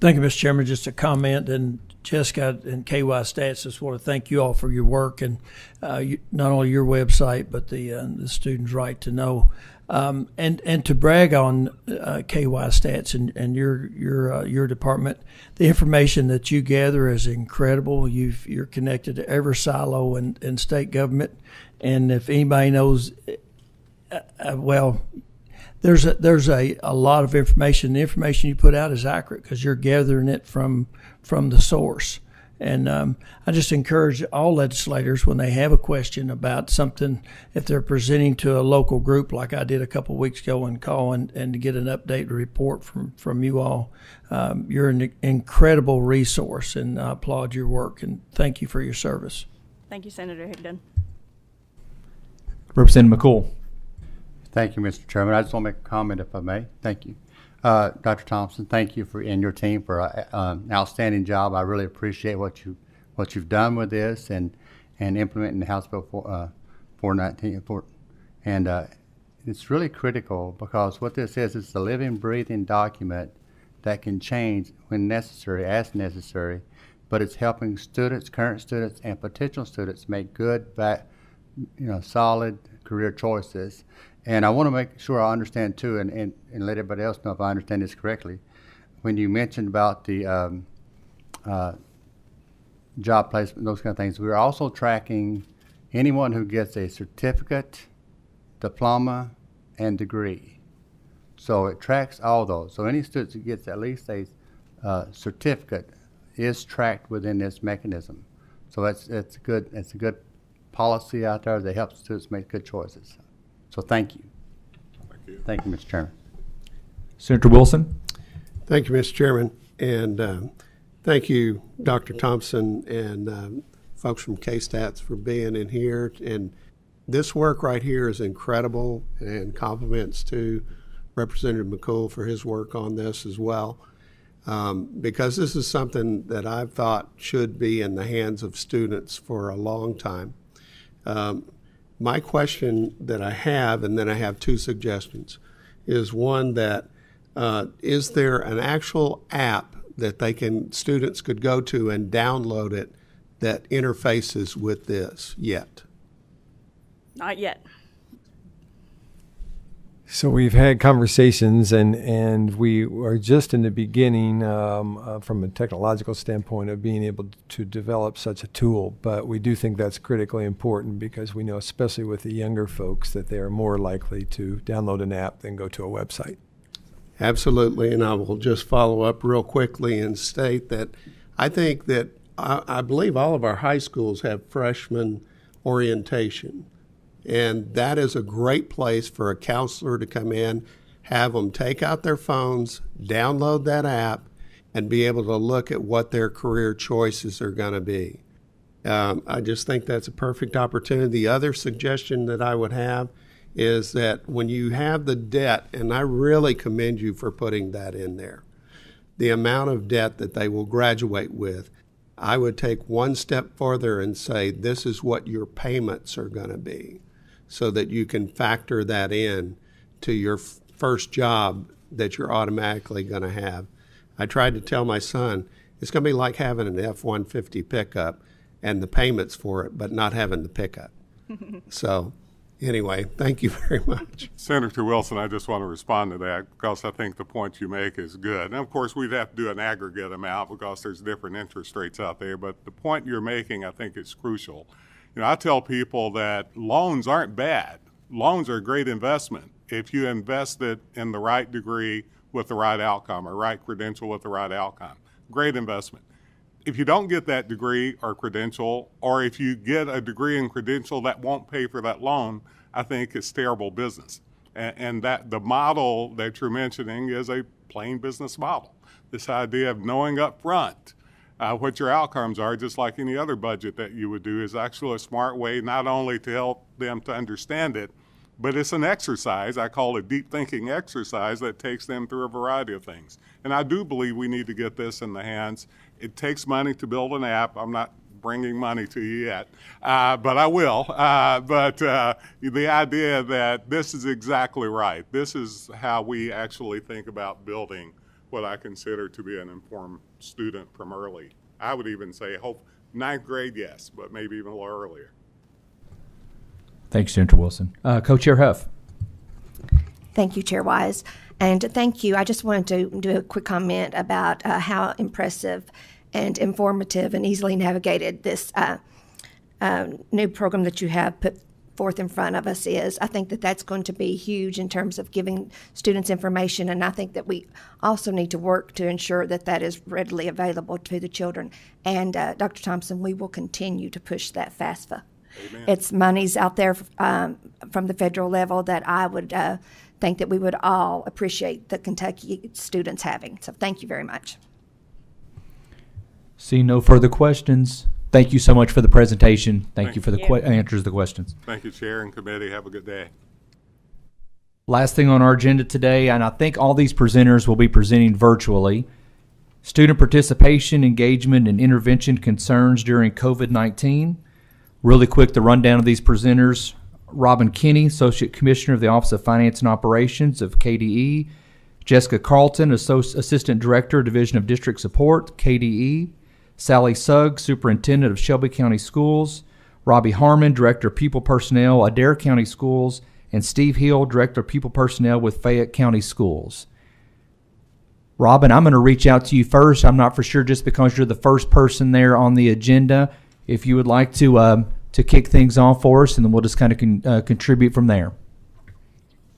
Thank you, Mr. Chairman. Just a comment, and Jessica and KY Stats, just want to thank you all for your work, and not only your website, but the Students' Right to Know, and to brag on KY Stats and your department. The information that you gather is incredible. You're connected to every silo in state government, and if anybody knows, there's a lot of information. The information you put out is accurate because you're gathering it from the source. And I just encourage all legislators, when they have a question about something, if they're presenting to a local group like I did a couple of weeks ago, and call and to get an update report from you all. You're an incredible resource, and I applaud your work, and thank you for your service. Thank you, Senator Higdon. Representative McCool. Thank you, Mr. Chairman. I just want to make a comment, if I may. Thank you. Dr. Thompson, thank you and your team for an outstanding job. I really appreciate what you've done with this and implementing the House Bill 419. And it's really critical, because what this is a living, breathing document that can change when necessary, as necessary, but it's helping students, current students, and potential students make good, solid career choices. And I want to make sure I understand too, and let everybody else know if I understand this correctly. When you mentioned about the job placement, those kind of things, we're also tracking anyone who gets a certificate, diploma, and degree. So it tracks all those. So any student who gets at least a certificate is tracked within this mechanism. So it's a good policy out there that helps students make good choices. So thank you. Thank you, Mr. Chairman. Senator Wilson. Thank you, Mr. Chairman. And thank you, Dr. Thompson, and folks from K-Stats for being in here. And this work right here is incredible, and compliments to Representative McCool for his work on this as well. Because this is something that I've thought should be in the hands of students for a long time. My question that I have, and then I have two suggestions, is one that is there an actual app that students could go to and download it that interfaces with this yet? Not yet. So we've had conversations, and we are just in the beginning from a technological standpoint of being able to develop such a tool. But we do think that's critically important, because we know, especially with the younger folks, that they are more likely to download an app than go to a website. Absolutely, and I will just follow up real quickly and state that I think that I believe all of our high schools have freshman orientation. And that is a great place for a counselor to come in, have them take out their phones, download that app, and be able to look at what their career choices are going to be. I just think that's a perfect opportunity. The other suggestion that I would have is that when you have the debt, and I really commend you for putting that in there, the amount of debt that they will graduate with, I would take one step further and say, this is what your payments are going to be, so that you can factor that in to your first job that you're automatically going to have. I tried to tell my son, it's going to be like having an F-150 pickup and the payments for it, but not having the pickup. So anyway, thank you very much. Senator Wilson, I just want to respond to that, because I think the point you make is good. And of course, we'd have to do an aggregate amount, because there's different interest rates out there. But the point you're making, I think, is crucial. I tell people that loans aren't bad. Loans are a great investment if you invest it in the right degree with the right outcome, or right credential with the right outcome. Great investment. If you don't get that degree or credential, or if you get a degree and credential that won't pay for that loan, I think it's terrible business. And that the model that you're mentioning is a plain business model. This idea of knowing up front what your outcomes are, just like any other budget that you would do, is actually a smart way not only to help them to understand it, but it's an exercise. I call it deep thinking exercise that takes them through a variety of things. And I do believe we need to get this in the hands. It takes money to build an app. I'm not bringing money to you yet, but I will. But the idea that this is exactly right. This is how we actually think about building what I consider to be an informed student from early. I would even say ninth grade, yes, but maybe even a little earlier. Thanks, Senator Wilson. Co-Chair Huff. Thank you, Chair Wise. And thank you. I just wanted to do a quick comment about how impressive and informative and easily navigated this new program that you have put forth in front of us is. I think that that's going to be huge in terms of giving students information, and I think that we also need to work to ensure that that is readily available to the children. And Dr. Thompson, we will continue to push that FAFSA. Amen. It's monies out there from the federal level that I would think that we would all appreciate the Kentucky students having. So thank you very much. See no further questions. Thank you so much for the presentation. Thank you for the answers to the questions. Thank you, Chair and committee. Have a good day. Last thing on our agenda today, and I think all these presenters will be presenting virtually, student participation, engagement, and intervention concerns during COVID-19. Really quick, the rundown of these presenters. Robin Kinney, Associate Commissioner of the Office of Finance and Operations of KDE. Jessica Carlton, Assistant Director, Division of District Support, KDE. Sally Sugg, Superintendent of Shelby County Schools. Robbie Harmon, Director of People Personnel, Adair County Schools. And Steve Hill, Director of People Personnel with Fayette County Schools. Robin, I'm going to reach out to you first. I'm not for sure just because you're the first person there on the agenda. If you would like to kick things off for us, and then we'll just kind of contribute from there.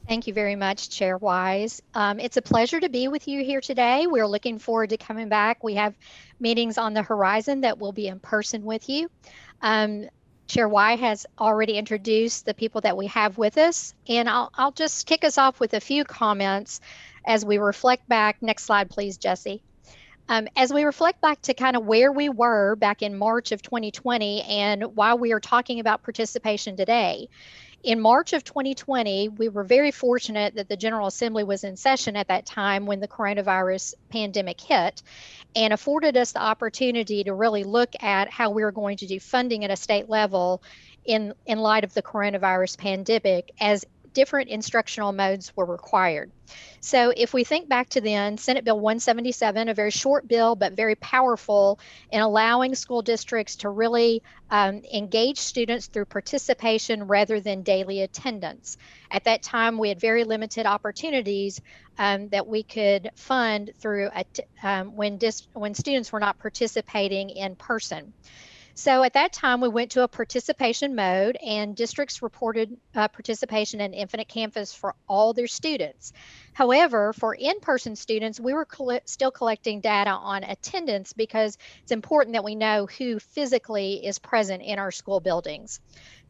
Thank you very much, Chair Wise. It's a pleasure to be with you here today. We're looking forward to coming back. We have meetings on the horizon that will be in person with you. Chair Wise has already introduced the people that we have with us, and I'll just kick us off with a few comments as we reflect back. Next slide, please, Jesse. As we reflect back to kind of where we were back in March of 2020 and why we are talking about participation today. In March of 2020, we were very fortunate that the General Assembly was in session at that time when the coronavirus pandemic hit, and afforded us the opportunity to really look at how we were going to do funding at a state level in light of the coronavirus pandemic, as different instructional modes were required. So if we think back to then, Senate Bill 177, a very short bill, but very powerful in allowing school districts to really engage students through participation rather than daily attendance. At that time, we had very limited opportunities that we could fund through when students were not participating in person. So at that time, we went to a participation mode, and districts reported participation in Infinite Campus for all their students. However, for in-person students, we were still collecting data on attendance because it's important that we know who physically is present in our school buildings.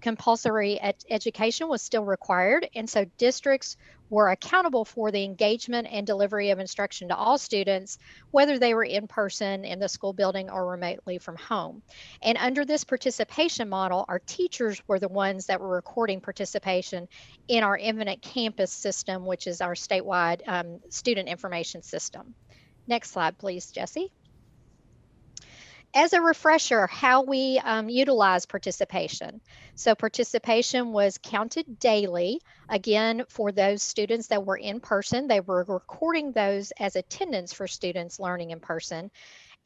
Compulsory education was still required, and so districts were accountable for the engagement and delivery of instruction to all students, whether they were in person in the school building or remotely from home. And under this participation model, our teachers were the ones that were recording participation in our Infinite Campus system, which is our statewide student information system. Next slide, please, Jesse. As a refresher, how we utilize participation. So participation was counted daily. Again, for those students that were in person, they were recording those as attendance for students learning in person.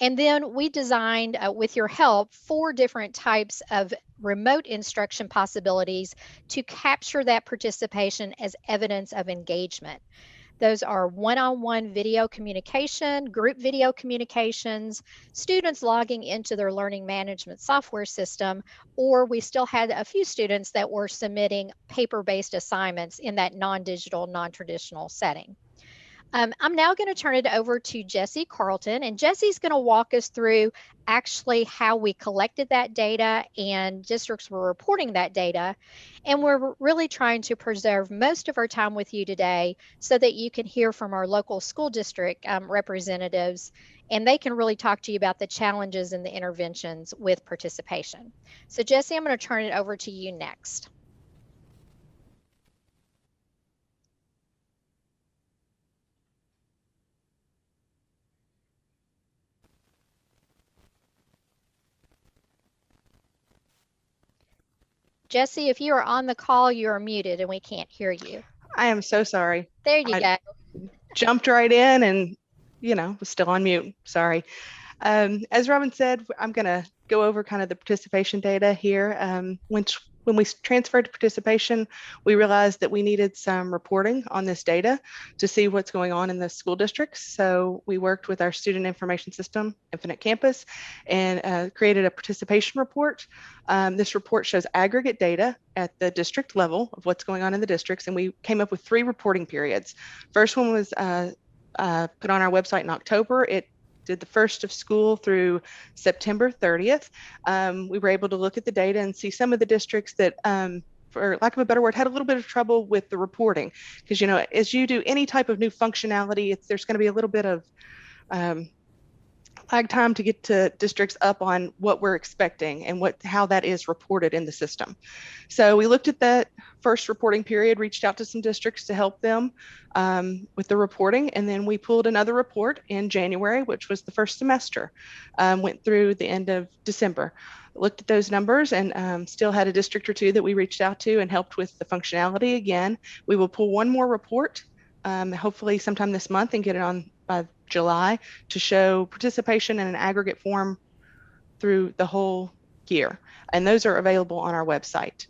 And then we designed, with your help, 4 different types of remote instruction possibilities to capture that participation as evidence of engagement. Those are one-on-one video communication, group video communications, students logging into their learning management software system, or we still had a few students that were submitting paper-based assignments in that non-digital, non-traditional setting. I'm now going to turn it over to Jessie Carlton, and Jessie's going to walk us through actually how we collected that data and districts were reporting that data. And we're really trying to preserve most of our time with you today so that you can hear from our local school district representatives, and they can really talk to you about the challenges and the interventions with participation. So Jessie, I'm going to turn it over to you next. Jessie, if you are on the call, you are muted and we can't hear you. I am so sorry. There you go. Jumped right in and, was still on mute. Sorry. As Robin said, I'm going to go over kind of the participation data here. When we transferred to participation, we realized that we needed some reporting on this data to see what's going on in the school districts. So we worked with our student information system, Infinite Campus, and created a participation report. This report shows aggregate data at the district level of what's going on in the districts, and we came up with 3 reporting periods. First one was put on our website in October. It did the first of school through September 30th. We were able to look at the data and see some of the districts that, for lack of a better word, had a little bit of trouble with the reporting. Because, as you do any type of new functionality, there's going to be a little bit of lag time to get to districts up on what we're expecting and how that is reported in the system. So we looked at that first reporting period, reached out to some districts to help them with the reporting, and then we pulled another report in January, which was the first semester, went through the end of December. Looked at those numbers and still had a district or two that we reached out to and helped with the functionality again. We will pull one more report, hopefully sometime this month, and get it on by July to show participation in an aggregate form through the whole year. And those are available on our website.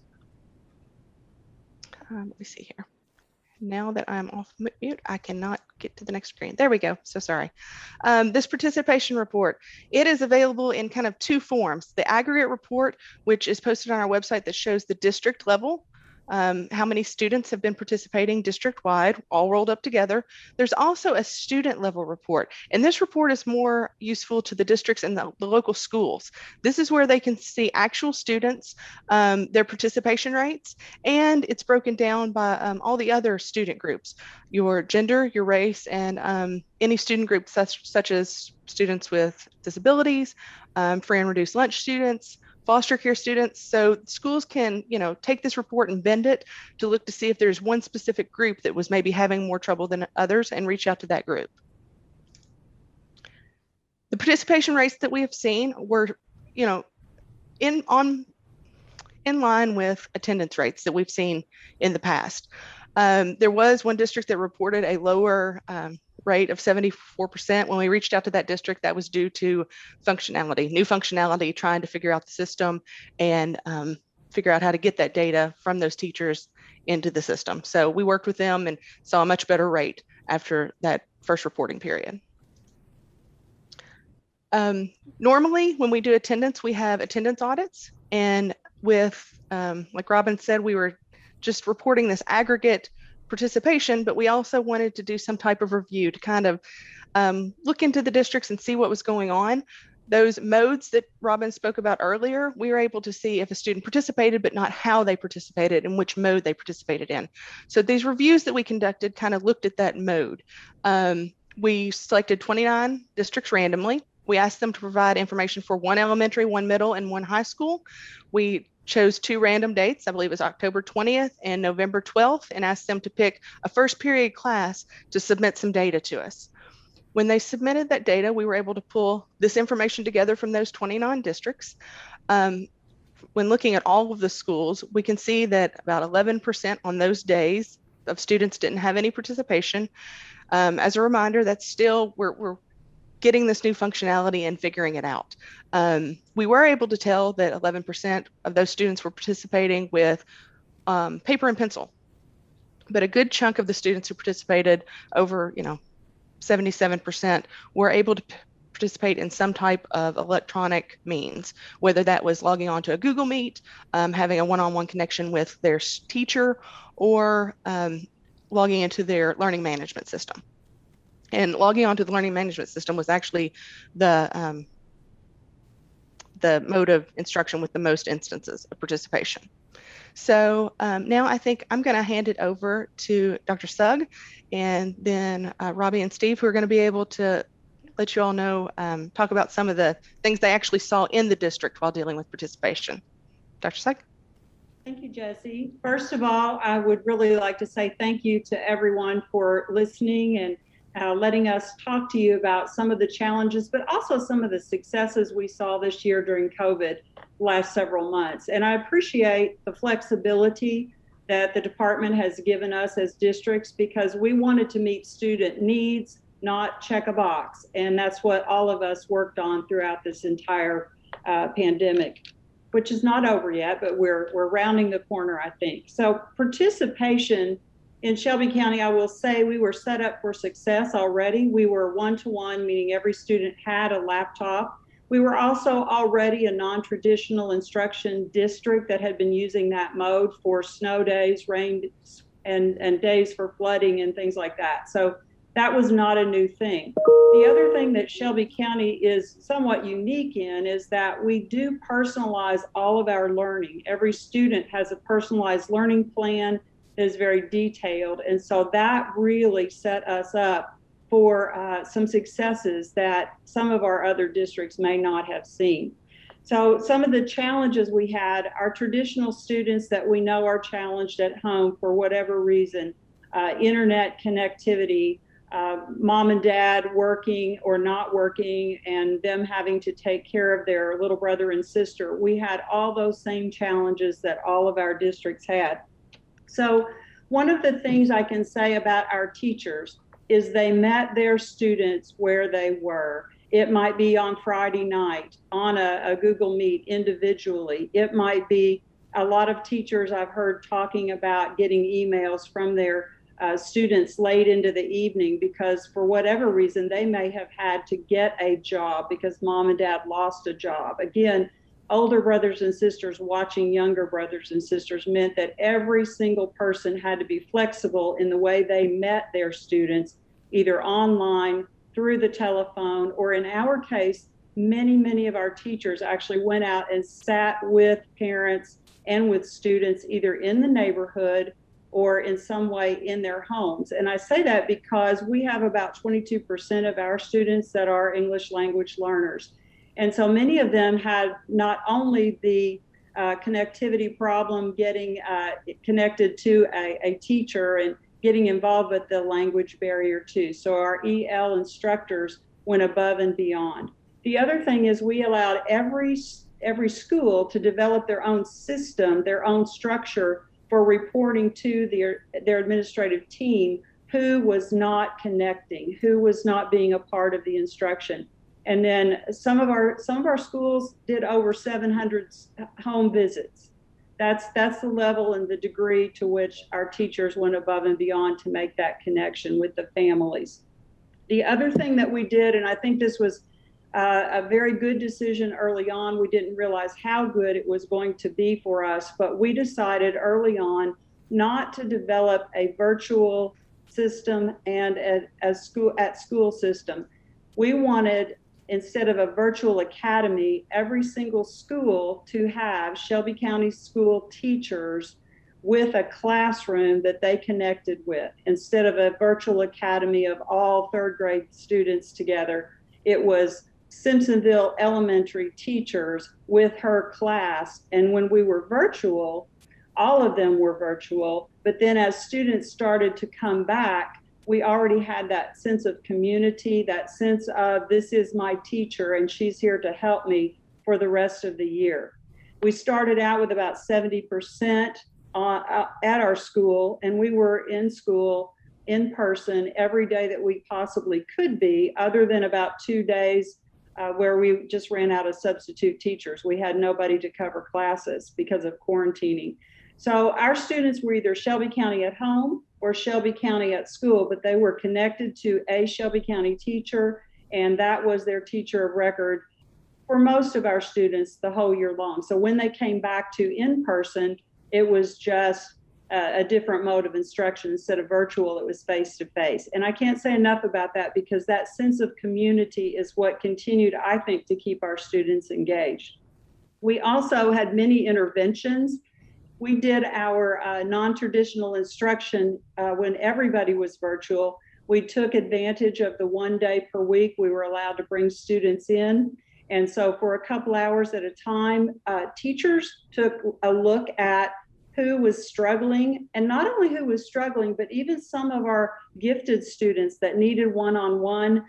Let me see here. Now that I'm off mute, I cannot get to the next screen. There we go. So sorry. This participation report, it is available in kind of 2 forms. The aggregate report, which is posted on our website, that shows the district level, how many students have been participating district-wide, all rolled up together. There's also a student level report, and this report is more useful to the districts and the local schools. This is where they can see actual students, their participation rates, and it's broken down by all the other student groups, your gender, your race, and any student group such as students with disabilities, free and reduced lunch students, foster care students. So schools can, take this report and bend it to look to see if there's one specific group that was maybe having more trouble than others and reach out to that group. The participation rates that we have seen were, in line with attendance rates that we've seen in the past. There was one district that reported a lower rate of 74%. When we reached out to that district, that was due to functionality, new functionality, trying to figure out the system and figure out how to get that data from those teachers into the system. So we worked with them and saw a much better rate after that first reporting period. Normally, when we do attendance, we have attendance audits. And with, like Robin said, we were just reporting this aggregate participation, but we also wanted to do some type of review to kind of look into the districts and see what was going on. Those modes that Robin spoke about earlier, we were able to see if a student participated, but not how they participated and which mode they participated in. So these reviews that we conducted kind of looked at that mode. We selected 29 districts randomly. We asked them to provide information for 1 elementary, 1 middle, and 1 high school. We chose 2 random dates, I believe it was October 20th and November 12th, and asked them to pick a first period class to submit some data to us. When they submitted that data, we were able to pull this information together from those 29 districts. When looking at all of the schools, we can see that about 11% on those days of students didn't have any participation. As a reminder, that's still, we're getting this new functionality and figuring it out. We were able to tell that 11% of those students were participating with paper and pencil. but a good chunk of the students who participated, over 77%, were able to participate in some type of electronic means, whether that was logging on to a Google Meet, having a one-on-one connection with their teacher, or logging into their learning management system. And logging onto the learning management system was actually the mode of instruction with the most instances of participation. So now I think I'm going to hand it over to Dr. Sugg, and then Robbie and Steve, who are going to be able to let you all know, talk about some of the things they actually saw in the district while dealing with participation. Dr. Sugg? Thank you, Jesse. First of all, I would really like to say thank you to everyone for listening and letting us talk to you about some of the challenges, but also some of the successes we saw this year during COVID last several months. And I appreciate the flexibility that the department has given us as districts, because we wanted to meet student needs, not check a box. And that's what all of us worked on throughout this entire pandemic, which is not over yet, but we're rounding the corner, I think. So participation in Shelby County, I will say we were set up for success already. We were one-to-one, meaning every student had a laptop. We were also already a non-traditional instruction district that had been using that mode for snow days, rain, and days for flooding and things like that. So that was not a new thing. The other thing that Shelby County is somewhat unique in is that we do personalize all of our learning. Every student has a personalized learning plan that is very detailed. And so that really set us up for some successes that some of our other districts may not have seen. So some of the challenges we had, our traditional students that we know are challenged at home for whatever reason, internet connectivity, mom and dad working or not working, and them having to take care of their little brother and sister. We had all those same challenges that all of our districts had. So one of the things I can say about our teachers is they met their students where they were. It might be on Friday night on a Google Meet individually. It might be a lot of teachers I've heard talking about getting emails from their students late into the evening because for whatever reason they may have had to get a job because mom and dad lost a job. Again, older brothers and sisters watching younger brothers and sisters meant that every single person had to be flexible in the way they met their students, either online, through the telephone, or in our case, many of our teachers actually went out and sat with parents and with students either in the neighborhood or in some way in their homes. And I say that because we have about 22% of our students that are English language learners. And so many of them had not only the connectivity problem getting connected to a teacher and getting involved with the language barrier too. So our EL instructors went above and beyond. The other thing is we allowed every school to develop their own system, their own structure for reporting to their administrative team who was not connecting, who was not being a part of the instruction. And then some of our schools did over 700 home visits. That's the level and the degree to which our teachers went above and beyond to make that connection with the families. The other thing that we did, and I think this was a very good decision early on, we didn't realize how good it was going to be for us, but we decided early on not to develop a virtual system and a school system. We wanted, instead of a virtual academy, every single school to have Shelby County school teachers with a classroom that they connected with. Instead of a virtual academy of all third grade students together, it was Simpsonville elementary teachers with her class. And when we were virtual, all of them were virtual. But then as students started to come back, we already had that sense of community, that sense of this is my teacher and she's here to help me for the rest of the year. We started out with about 70% at our school, and we were in school in person every day that we possibly could be, other than about 2 days where we just ran out of substitute teachers. We had nobody to cover classes because of quarantining. So our students were either Shelby County at home or Shelby County at school, but they were connected to a Shelby County teacher, and that was their teacher of record for most of our students the whole year long. So when they came back to in-person, it was just a different mode of instruction. Instead of virtual, it was face-to-face. And I can't say enough about that, because that sense of community is what continued, I think, to keep our students engaged. We also had many interventions. We did our non-traditional instruction when everybody was virtual. We took advantage of the 1 day per week we were allowed to bring students in. And so for a couple hours at a time, teachers took a look at who was struggling, and not only who was struggling, but even some of our gifted students that needed one-on-one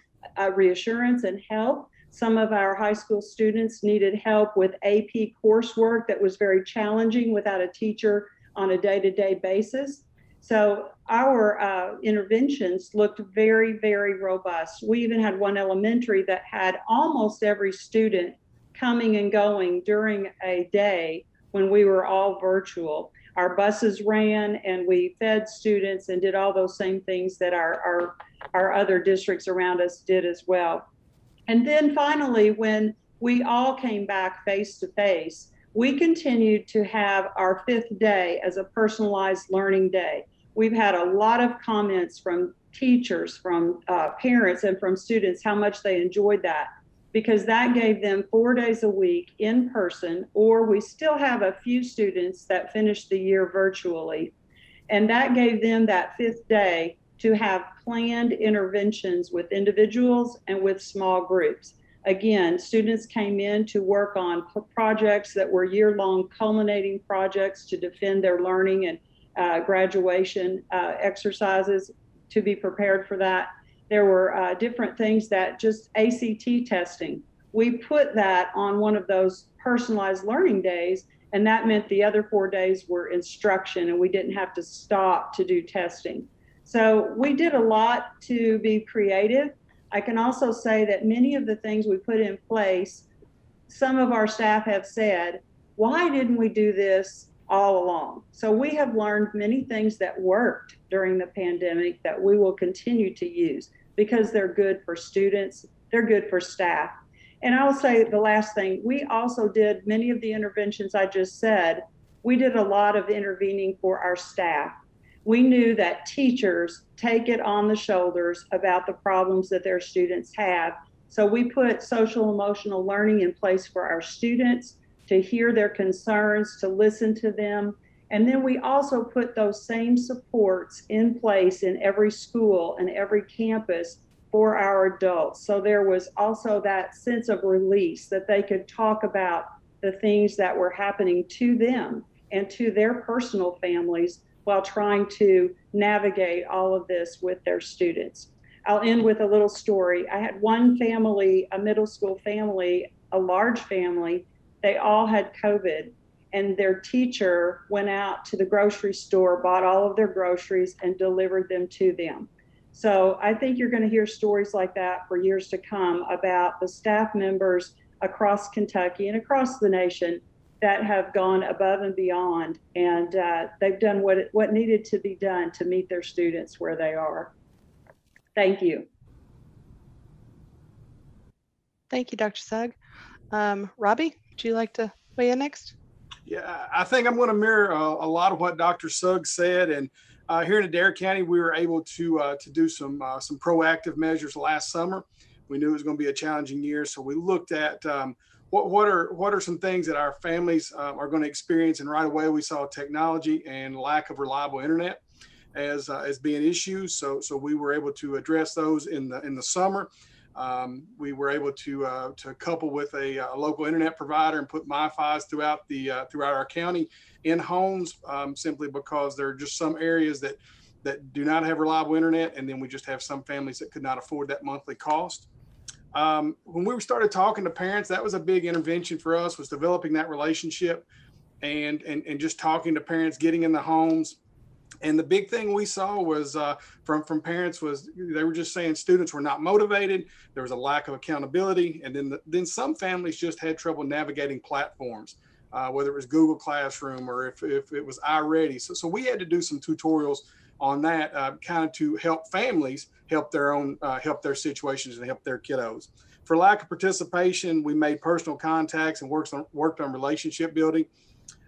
reassurance and help. Some of our high school students needed help with AP coursework that was very challenging without a teacher on a day-to-day basis. So our interventions looked very, very robust. We even had one elementary that had almost every student coming and going during a day when we were all virtual. Our buses ran and we fed students and did all those same things that our other districts around us did as well. And then finally, when we all came back face to face, we continued to have our 5th day as a personalized learning day. We've had a lot of comments from teachers, from parents, and from students how much they enjoyed that, because that gave them 4 days a week in person, or we still have a few students that finished the year virtually. And that gave them that 5th day to have planned interventions with individuals and with small groups. Again, students came in to work on projects that were year-long culminating projects to defend their learning and graduation exercises to be prepared for that. There were different things that just ACT testing. We put that on one of those personalized learning days, and that meant the other 4 days were instruction and we didn't have to stop to do testing. So we did a lot to be creative. I can also say that many of the things we put in place, some of our staff have said, why didn't we do this all along? So we have learned many things that worked during the pandemic that we will continue to use because they're good for students, they're good for staff. And I'll say the last thing, we also did many of the interventions I just said. We did a lot of intervening for our staff. We knew that teachers take it on the shoulders about the problems that their students have. So we put social emotional learning in place for our students to hear their concerns, to listen to them. And then we also put those same supports in place in every school and every campus for our adults. So there was also that sense of release that they could talk about the things that were happening to them and to their personal families while trying to navigate all of this with their students. I'll end with a little story. I had one family, a middle school family, a large family. They all had COVID, and their teacher went out to the grocery store, bought all of their groceries, and delivered them to them. So I think you're going to hear stories like that for years to come about the staff members across Kentucky and across the nation that have gone above and beyond, and they've done what needed to be done to meet their students where they are. Thank you. Thank you, Dr. Sugg. Robbie, would you like to weigh in next? Yeah, I think I'm going to mirror a lot of what Dr. Sugg said. And here in Adair County, we were able to do some proactive measures last summer. We knew it was going to be a challenging year, so we looked at what are some things that our families are going to experience. And right away, we saw technology and lack of reliable internet as being issues. So we were able to address those in the summer. We were able to couple with a local internet provider and put MiFis throughout our county in homes, simply because there are just some areas that do not have reliable internet, and then we just have some families that could not afford that monthly cost. When we started talking to parents, that was a big intervention for us, was developing that relationship and just talking to parents, getting in the homes. And the big thing we saw was from parents was they were just saying students were not motivated. There was a lack of accountability. And then some families just had trouble navigating platforms, whether it was Google Classroom or if it was iReady. So we had to do some tutorials on that, kind of to help families help their situations and help their kiddos. For lack of participation, we made personal contacts and worked on relationship building.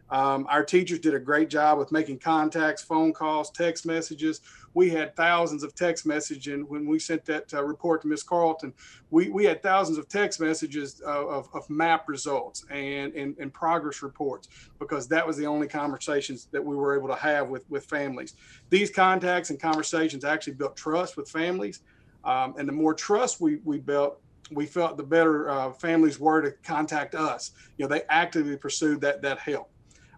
Our teachers did a great job with making contacts, phone calls, text messages. We had thousands of text messages, and when we sent that report to Ms. Carlton, we had thousands of text messages of map results and progress reports, because that was the only conversations that we were able to have with families. These contacts and conversations actually built trust with families, and the more trust we built, we felt the better families were to contact us. They actively pursued that help.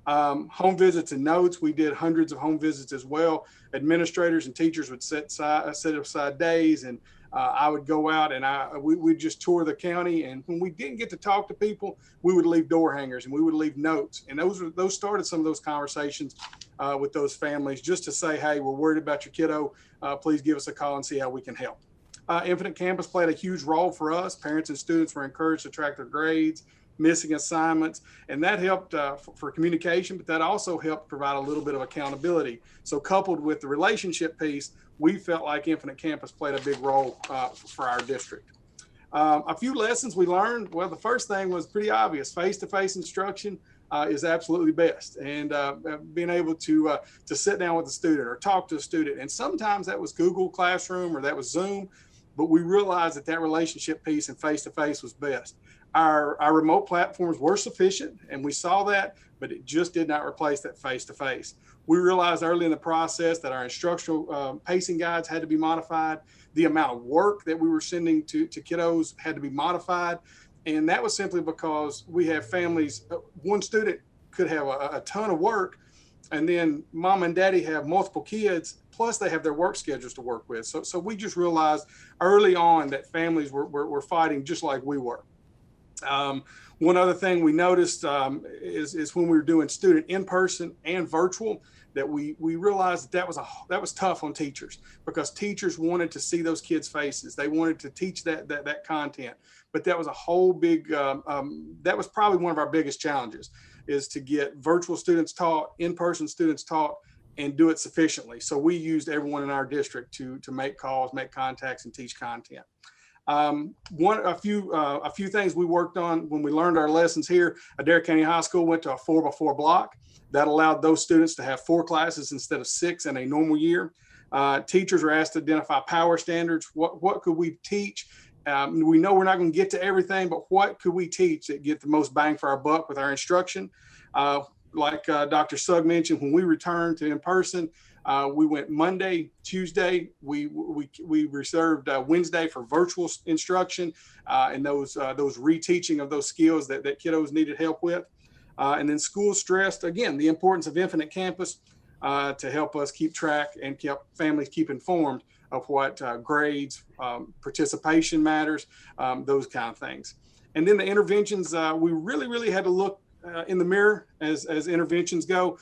Home visits and notes, we did hundreds of home visits as well. Administrators and teachers would set aside days, and I would go out and we'd just tour the county. And when we didn't get to talk to people, we would leave door hangers and we would leave notes. And those started some of those conversations with those families, just to say, hey, we're worried about your kiddo. Please give us a call and see how we can help. Infinite Campus played a huge role for us. Parents and students were encouraged to track their grades, missing assignments, and that helped for communication, but that also helped provide a little bit of accountability. So coupled with the relationship piece, we felt like Infinite Campus played a big role for our district. A few lessons we learned. Well, the first thing was pretty obvious. Face-to-face instruction is absolutely best. And being able to sit down with a student or talk to a student, and sometimes that was Google Classroom or that was Zoom, but we realized that relationship piece and face-to-face was best. Our remote platforms were sufficient, and we saw that, but it just did not replace that face-to-face. We realized early in the process that our instructional pacing guides had to be modified. The amount of work that we were sending to kiddos had to be modified. And that was simply because we have families, one student could have a ton of work, and then mom and daddy have multiple kids, plus they have their work schedules to work with. So we just realized early on that families were fighting just like we were. One other thing we noticed is when we were doing student in-person and virtual, that we realized that was tough on teachers, because teachers wanted to see those kids' faces. They wanted to teach that content, but that was a whole big, that was probably one of our biggest challenges, is to get virtual students taught, in-person students taught, and do it sufficiently. So we used everyone in our district to make calls, make contacts, and teach content. A few things we worked on when we learned our lessons here. Adair County High School went to a 4x4 block. That allowed those students to have 4 classes instead of 6 in a normal year. Teachers were asked to identify power standards. What could we teach? We know we're not going to get to everything, but what could we teach that get the most bang for our buck with our instruction? Like Dr. Sugg mentioned, when we returned to in-person, we went Monday, Tuesday. We reserved Wednesday for virtual instruction and those reteaching of those skills that kiddos needed help with. And then school stressed, again, the importance of Infinite Campus to help us keep track and help families keep informed of what grades, participation matters, those kind of things. And then the interventions, we really had to look in the mirror as interventions go.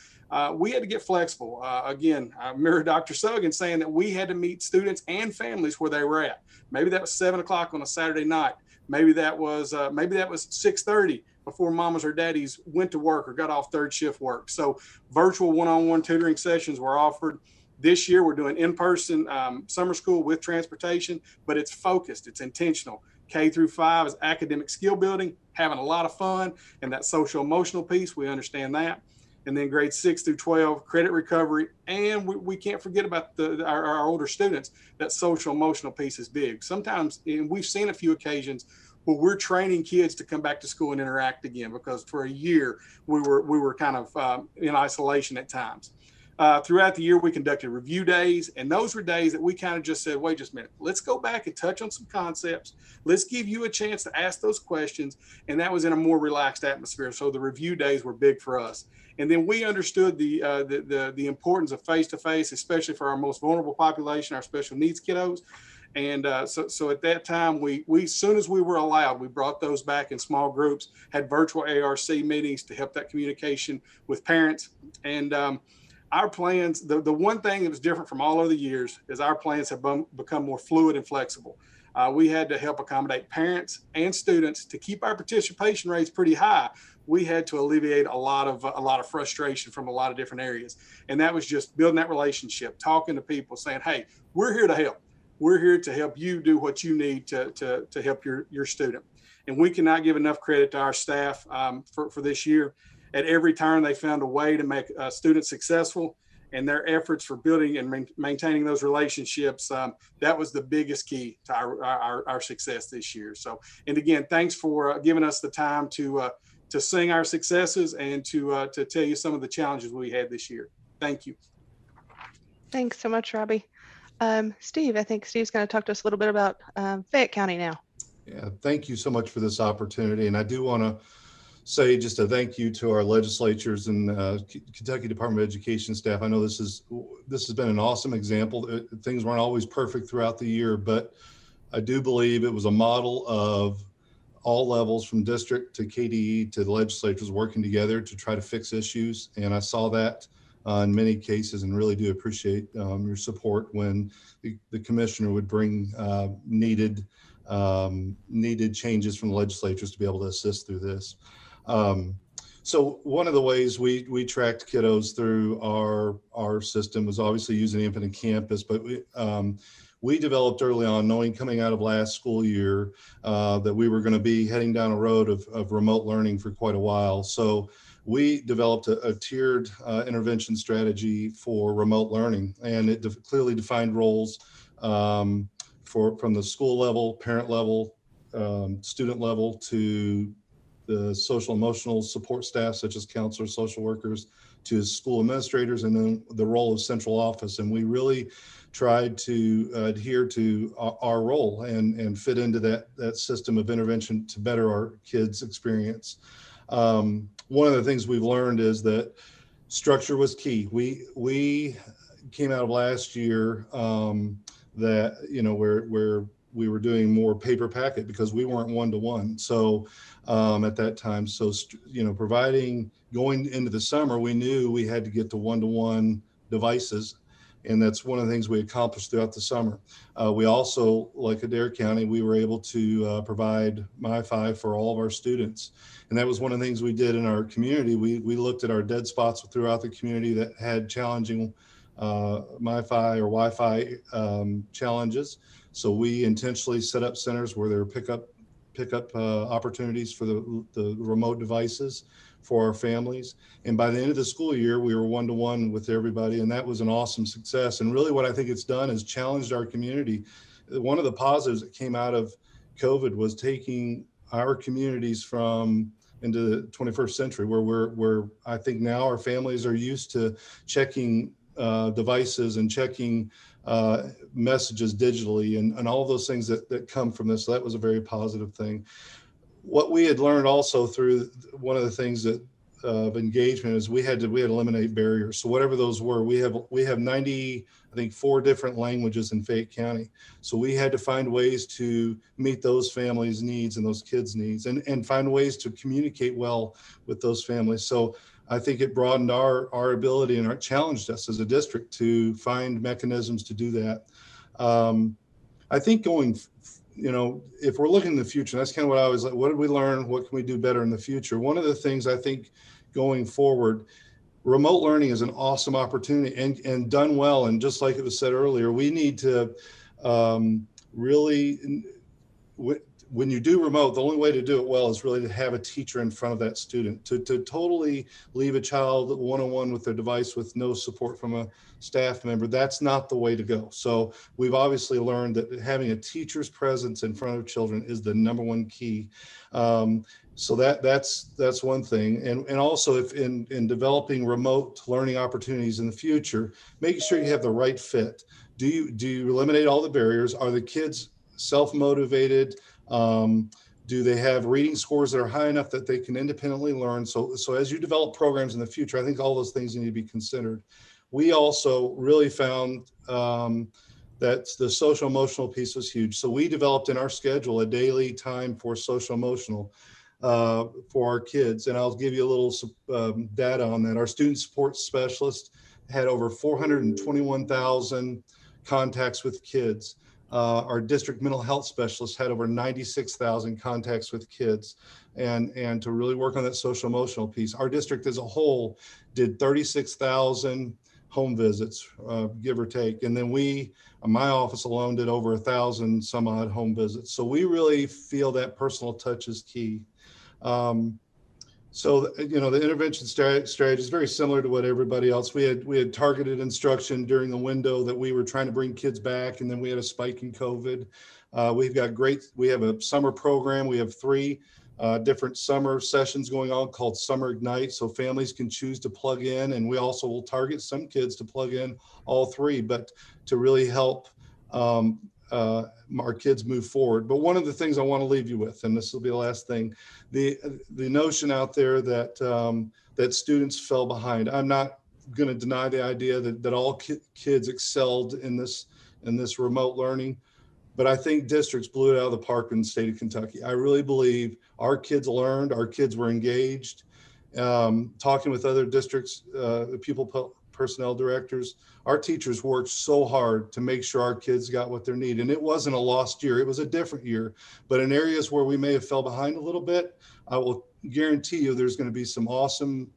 We had to get flexible. Again, I mirror Dr. Sugg in saying that we had to meet students and families where they were at. Maybe that was 7 o'clock on a Saturday night. Maybe that was 6:30 before mamas or daddies went to work or got off third shift work. So virtual one-on-one tutoring sessions were offered. This year, we're doing in-person summer school with transportation, but it's focused, it's intentional. K through 5 is academic skill building, having a lot of fun, and that social emotional piece, we understand that. And then grades 6 through 12, credit recovery, and we can't forget about our older students. That social emotional piece is big. Sometimes, and we've seen a few occasions where we're training kids to come back to school and interact again, because for a year we were kind of in isolation at times. Throughout the year, we conducted review days, and those were days that we kind of just said, wait just a minute, let's go back and touch on some concepts. Let's give you a chance to ask those questions, and that was in a more relaxed atmosphere. So the review days were big for us. And then we understood the importance of face-to-face, especially for our most vulnerable population, our special needs kiddos. And so at that time, we as soon as we were allowed, we brought those back in small groups, had virtual ARC meetings to help that communication with parents. And our plans, the one thing that was different from all other years is our plans have become more fluid and flexible. we had to help accommodate parents and students to keep our participation rates pretty high. We had to alleviate a lot of frustration from a lot of different areas. And that was just building that relationship, talking to people, saying, hey, we're here to help. We're here to help you do what you need to help your student. And we cannot give enough credit to our staff for this year. At every turn, they found a way to make students successful, and their efforts for building and maintaining those relationships, that was the biggest key to our success this year. So, and again, thanks for giving us the time to sing our successes and to tell you some of the challenges we had this year. Thank you. Thanks so much, Robbie. Steve, I think Steve's going to talk to us a little bit about Fayette County now. Yeah, thank you so much for this opportunity. And I do want to say just a thank you to our legislatures and Kentucky Department of Education staff. I know this has been an awesome example. Things weren't always perfect throughout the year, but I do believe it was a model of all levels from district to KDE to the legislatures working together to try to fix issues. And I saw that in many cases and really do appreciate your support when the commissioner would bring needed changes from the legislatures to be able to assist through this. So one of the ways we tracked kiddos through our system was obviously using Infinite Campus, but we developed early on, knowing coming out of last school year that we were going to be heading down a road of remote learning for quite a while. So we developed a tiered intervention strategy for remote learning, and it clearly defined roles from the school level, parent level, student level, to the social emotional support staff, such as counselors, social workers, to school administrators, and then the role of central office. And we really tried to adhere to our role and fit into that system of intervention to better our kids' experience. One of the things we've learned is that structure was key. We came out of last year that, where we were doing more paper packet because we weren't one-to-one. So at that time, providing going into the summer, we knew we had to get to one-to-one devices. And that's one of the things we accomplished throughout the summer. We also, like Adair County, we were able to provide MiFi for all of our students. And that was one of the things we did in our community. We looked at our dead spots throughout the community that had challenging MiFi or Wi-Fi challenges. So we intentionally set up centers where there were pickup opportunities for the remote devices for our families. And by the end of the school year, we were one-to-one with everybody, and that was an awesome success. And really what I think it's done is challenged our community. One of the positives that came out of COVID was taking our communities into the 21st century, where I think now our families are used to checking devices and checking messages digitally and all of those things that come from this. So that was a very positive thing. What we had learned also through one of the things of engagement is we had to eliminate barriers. So whatever those were, we have 94 different languages in Fayette County. So we had to find ways to meet those families' needs and those kids' needs and find ways to communicate well with those families. So I think it broadened our ability and challenged us as a district to find mechanisms to do that. I think if we're looking in the future, that's kind of what I was like, what did we learn? What can we do better in the future? One of the things I think going forward, remote learning is an awesome opportunity and done well. And just like it was said earlier, we need to really, when you do remote, the only way to do it well is really to have a teacher in front of that student. To totally leave a child one-on-one with their device with no support from a staff member, that's not the way to go. So we've obviously learned that having a teacher's presence in front of children is the number one key. So that's one thing. And also if in developing remote learning opportunities in the future, making sure you have the right fit. Do you eliminate all the barriers? Are the kids self-motivated? Do they have reading scores that are high enough that they can independently learn? So as you develop programs in the future, I think all those things need to be considered. We also really found that the social emotional piece was huge. So we developed in our schedule a daily time for social emotional for our kids. And I'll give you a little data on that. Our student support specialist had over 421,000 contacts with kids. our district mental health specialists had over 96,000 contacts with kids, and to really work on that social emotional piece. Our district as a whole did 36,000 home visits, give or take. And then my office alone did over 1,000 some odd home visits. So we really feel that personal touch is key. So, the intervention strategy is very similar to what everybody else. We had targeted instruction during the window that we were trying to bring kids back, and then we had a spike in COVID. We have a summer program. We have 3 different summer sessions going on called Summer Ignite, so families can choose to plug in, and we also will target some kids to plug in all 3, but to really help our kids move forward. But one of the things I want to leave you with, and this will be the last thing, the notion out there that that students fell behind. I'm not going to deny the idea that all kids excelled in this remote learning, but I think districts blew it out of the park in the state of Kentucky. I really believe our kids learned, our kids were engaged. Talking with other districts, personnel directors, our teachers worked so hard to make sure our kids got what they need. And it wasn't a lost year, it was a different year. But in areas where we may have fell behind a little bit, I will guarantee you there's going to be some awesome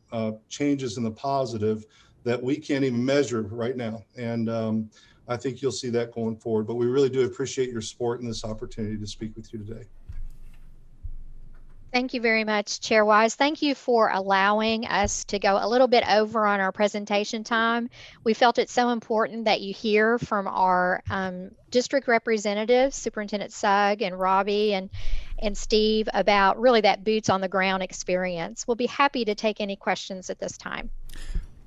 changes in the positive that we can't even measure right now. And I think you'll see that going forward. But we really do appreciate your support and this opportunity to speak with you today. Thank you very much, Chair Wise. Thank you for allowing us to go a little bit over on our presentation time. We felt it so important that you hear from our district representatives, Superintendent Sugg and Robbie and Steve, about really that boots on the ground experience. We'll be happy to take any questions at this time.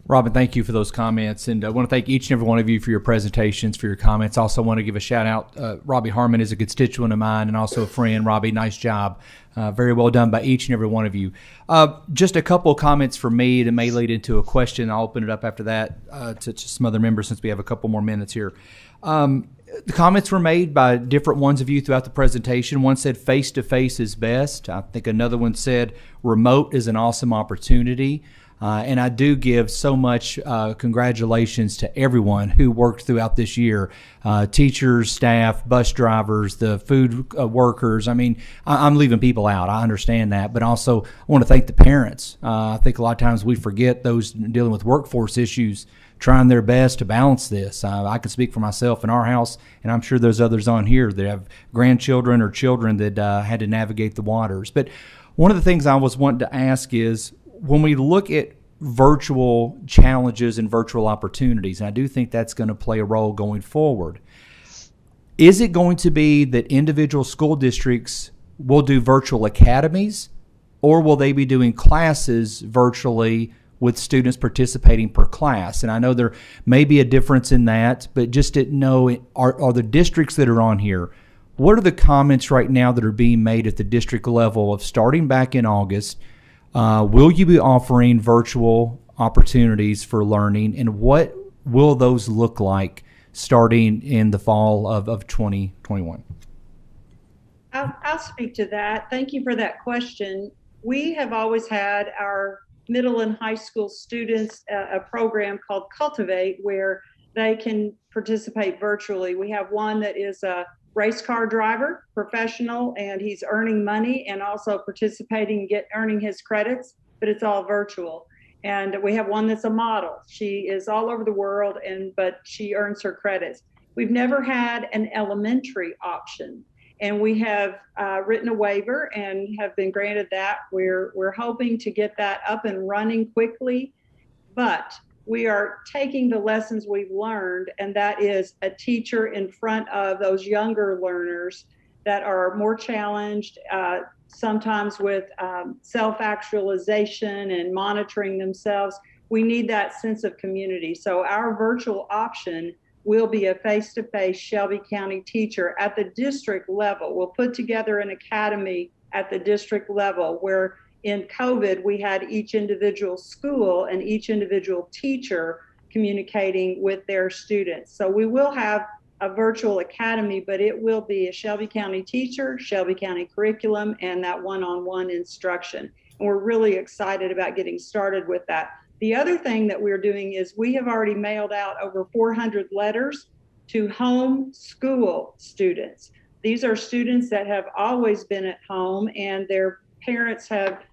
Robin, thank you for those comments, and I want to thank each and every one of you for your presentations, for your comments. Also want to give a shout out. Robbie Harmon is a constituent of mine and also a friend. Robbie, nice job. Very well done by each and every one of you. Just a couple of comments from me that may lead into a question. I'll open it up after that to some other members since we have a couple more minutes here. The comments were made by different ones of you throughout the presentation. One said face-to-face is best. I think another one said remote is an awesome opportunity. And I do give so much congratulations to everyone who worked throughout this year. Teachers, staff, bus drivers, the food workers. I mean, I'm leaving people out. I understand that. But also, I want to thank the parents. I think a lot of times we forget those dealing with workforce issues, trying their best to balance this. I can speak for myself in our house, and I'm sure there's others on here that have grandchildren or children that had to navigate the waters. But one of the things I was wanting to ask is, when we look at virtual challenges and virtual opportunities, and I do think that's going to play a role going forward, is it going to be that individual school districts will do virtual academies, or will they be doing classes virtually with students participating per class? And I know there may be a difference in that, but just didn't know, are the districts that are on here, what are the comments right now that are being made at the district level of starting back in August? Will you be offering virtual opportunities for learning, and what will those look like starting in the fall of 2021? I'll speak to that. Thank you for that question. We have always had our middle and high school students a program called Cultivate, where they can participate virtually. We have one that is a race car driver, professional, and he's earning money and also participating, earning his credits, but it's all virtual. And we have one that's a model. She is all over the world, but she earns her credits. We've never had an elementary option, and we have written a waiver and have been granted that. We're hoping to get that up and running quickly, but we are taking the lessons we've learned, and that is a teacher in front of those younger learners that are more challenged, sometimes with self-actualization and monitoring themselves. We need that sense of community. So our virtual option will be a face-to-face Shelby County teacher at the district level. We'll put together an academy at the district level where in COVID, we had each individual school and each individual teacher communicating with their students. So we will have a virtual academy, but it will be a Shelby County teacher, Shelby County curriculum, and that one-on-one instruction. And we're really excited about getting started with that. The other thing that we're doing is we have already mailed out over 400 letters to homeschool students. These are students that have always been at home and their parents have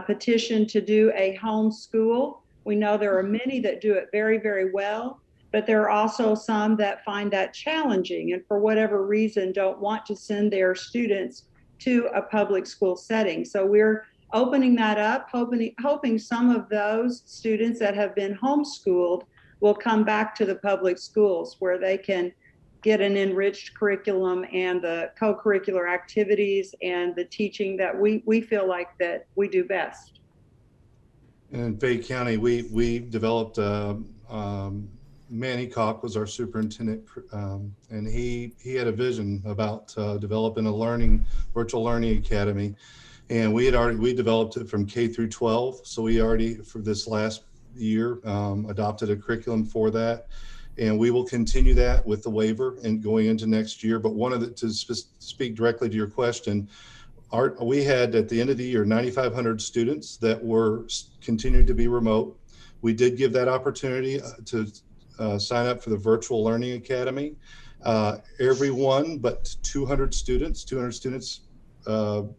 petitioned to do a homeschool. We know there are many that do it very, very well, but there are also some that find that challenging and for whatever reason don't want to send their students to a public school setting. So we're opening that up, hoping some of those students that have been homeschooled will come back to the public schools where they can get an enriched curriculum and the co-curricular activities and the teaching that we feel like that we do best. In Fayette County, we developed, Manny Cock was our superintendent, and he had a vision about developing a virtual learning academy. And we developed it from K through 12. So we already, for this last year, adopted a curriculum for that. And we will continue that with the waiver and going into next year. But to speak directly to your question, we had at the end of the year 9,500 students that were continuing to be remote. We did give that opportunity to sign up for the Virtual Learning Academy. Everyone but 200 students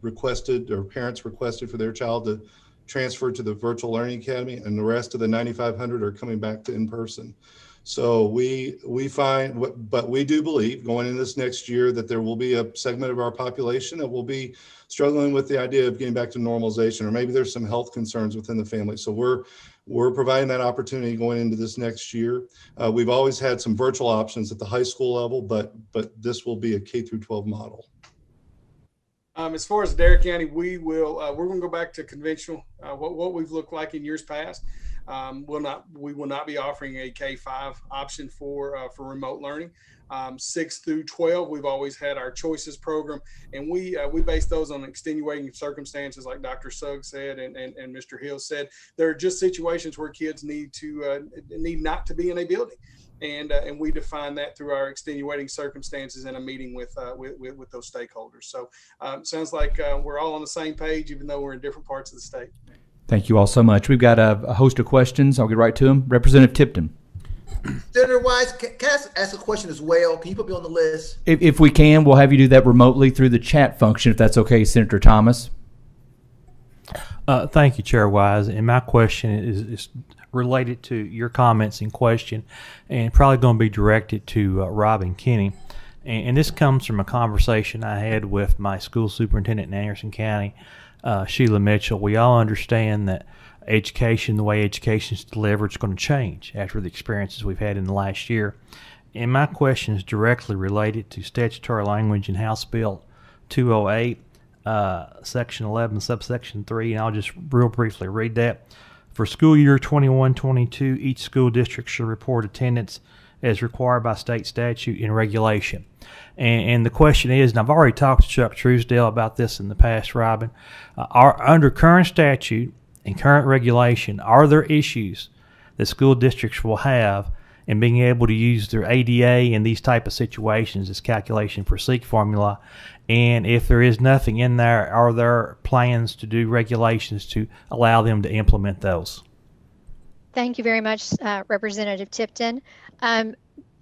requested, or parents requested for their child to transfer to the Virtual Learning Academy, and the rest of the 9,500 are coming back to in-person. So we do believe going into this next year that there will be a segment of our population that will be struggling with the idea of getting back to normalization, or maybe there's some health concerns within the family. So we're providing that opportunity going into this next year. We've always had some virtual options at the high school level, but this will be a K through 12 model. As far as Adair County, we're going to go back to conventional, what we've looked like in years past. We will not be offering a K-5 option for remote learning. 6 through 12, we've always had our choices program, and we base those on extenuating circumstances, like Dr. Suggs said and Mr. Hill said. There are just situations where kids need not to be in a building. And we define that through our extenuating circumstances in a meeting with those stakeholders. So sounds like we're all on the same page, even though we're in different parts of the state. Thank you all so much. We've got a host of questions. I'll get right to them. Representative Tipton. Senator Wise, can I ask a question as well? Can you put me on the list? If we can, we'll have you do that remotely through the chat function, if that's okay, Senator Thomas. Thank you, Chair Wise. And my question is related to your comments in question, and probably going to be directed to Robin Kinney. And this comes from a conversation I had with my school superintendent in Anderson County, Sheila Mitchell. We all understand that education, the way education is delivered, is going to change after the experiences we've had in the last year. And my question is directly related to statutory language in House Bill 208, Section 11, subsection 3, and I'll just real briefly read that. For school year 21-22, each school district should report attendance as required by state statute and regulation. And the question is, and I've already talked to Chuck Truesdale about this in the past, Robin, under current statute and current regulation, are there issues that school districts will have in being able to use their ADA in these type of situations as calculation for SEEK formula? And if there is nothing in there, are there plans to do regulations to allow them to implement those? Thank you very much, Representative Tipton.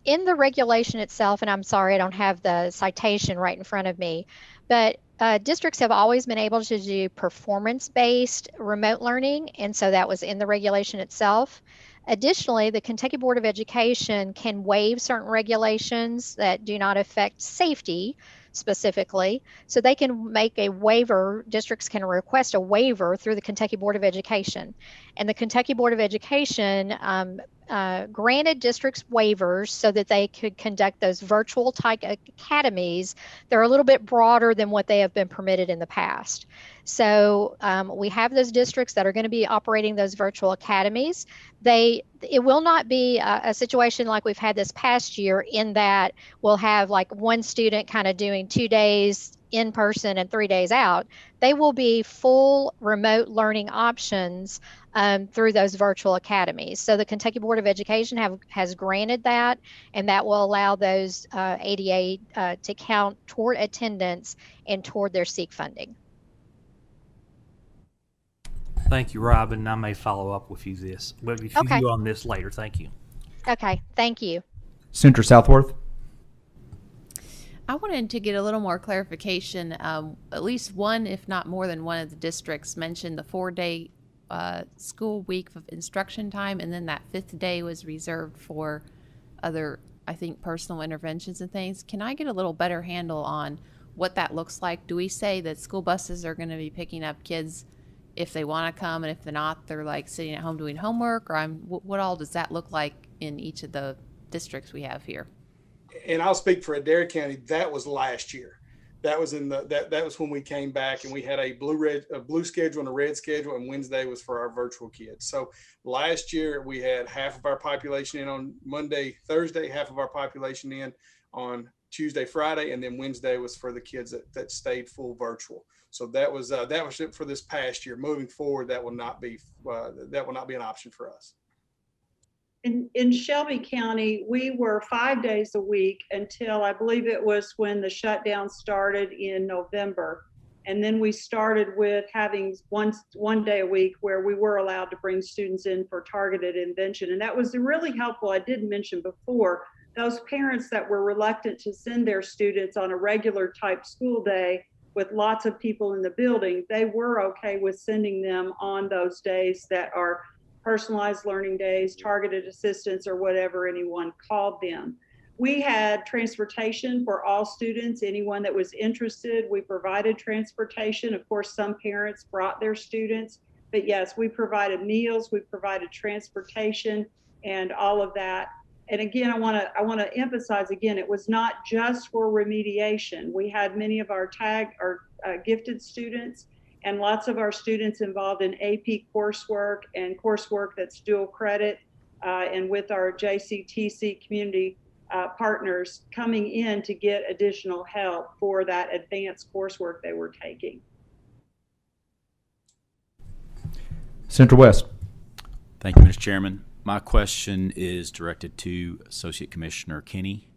In the regulation itself, and I'm sorry I don't have the citation right in front of me, but districts have always been able to do performance-based remote learning, and so that was in the regulation itself. Additionally, the Kentucky Board of Education can waive certain regulations that do not affect safety specifically. So they can make a waiver, districts can request a waiver through the Kentucky Board of Education. And the Kentucky Board of Education granted districts waivers so that they could conduct those virtual type academies. They're a little bit broader than what they have been permitted in the past. So we have those districts that are going to be operating those virtual academies. It will not be a situation like we've had this past year, in that we'll have like one student kind of doing 2 days in person and 3 days out. They will be full remote learning options through those virtual academies. So the Kentucky Board of Education has granted that, and that will allow those ADA to count toward attendance and toward their SEEK funding. Thank you, Robin. I may follow up with you Okay. on this later. Thank you. Okay, thank you. Senator Southworth. I wanted to get a little more clarification. At least one, if not more than one of the districts mentioned the 4-day school week of instruction time, and then that 5th day was reserved for other, I think, personal interventions and things. Can I get a little better handle on what that looks like? Do we say that school buses are going to be picking up kids if they want to come, and if they're not, they're like sitting at home doing homework? Or what all does that look like in each of the districts we have here? And I'll speak for Adair County. That was last year. That was that was when we came back and we had a blue schedule and a red schedule, and Wednesday was for our virtual kids. So last year we had half of our population in on Monday, Thursday, half of our population in on Tuesday, Friday, and then Wednesday was for the kids that stayed full virtual. So that was it for this past year. Moving forward, that will not be an option for us. In Shelby County, we were 5 days a week until I believe it was when the shutdown started in November. And then we started with having one day a week where we were allowed to bring students in for targeted intervention. And that was really helpful. I did mention before, those parents that were reluctant to send their students on a regular type school day with lots of people in the building, they were okay with sending them on those days that are personalized learning days, targeted assistance, or whatever anyone called them. We had transportation for all students, anyone that was interested. We provided transportation. Of course, some parents brought their students, but yes, we provided meals, we provided transportation, and all of that. And again, I want to emphasize again, it was not just for remediation. We had many of our gifted students and lots of our students involved in AP coursework and coursework that's dual credit, and with our JCTC community partners coming in to get additional help for that advanced coursework they were taking. Senator West. Thank you, Mr. Chairman. My question is directed to Associate Commissioner Kinney.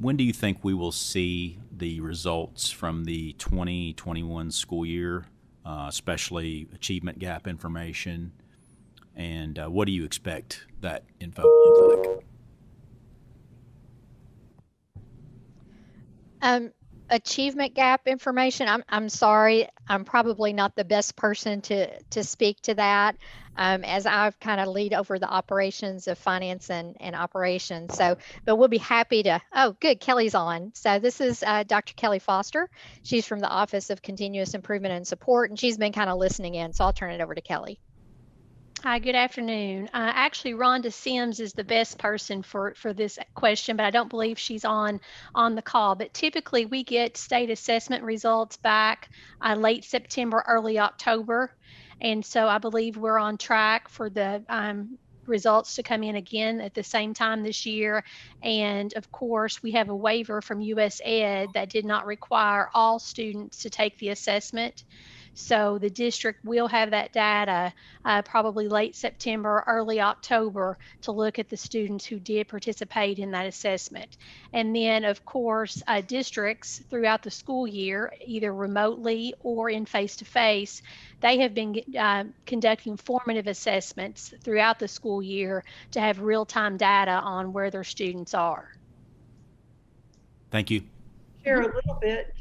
When do you think we will see the results from the 2021 school year, especially achievement gap information, and what do you expect that info to look like? Achievement gap information, I'm sorry, I'm probably not the best person to speak to that, as I've kind of lead over the operations of finance and operations. So, but we'll be happy to, oh, good, Kelly's on. So this is Dr. Kelly Foster. She's from the Office of Continuous Improvement and Support, and she's been kind of listening in, so I'll turn it over to Kelly. Hi, good afternoon. Actually, Rhonda Sims is the best person for this question, but I don't believe she's on the call. But typically, we get state assessment results back late September, early October. And so I believe we're on track for the results to come in again at the same time this year. And of course, we have a waiver from US Ed that did not require all students to take the assessment. So the district will have that data probably late September, early October to look at the students who did participate in that assessment. And then, of course, districts throughout the school year, either remotely or in face-to-face, they have been conducting formative assessments throughout the school year to have real-time data on where their students are. Thank you. Share a little bit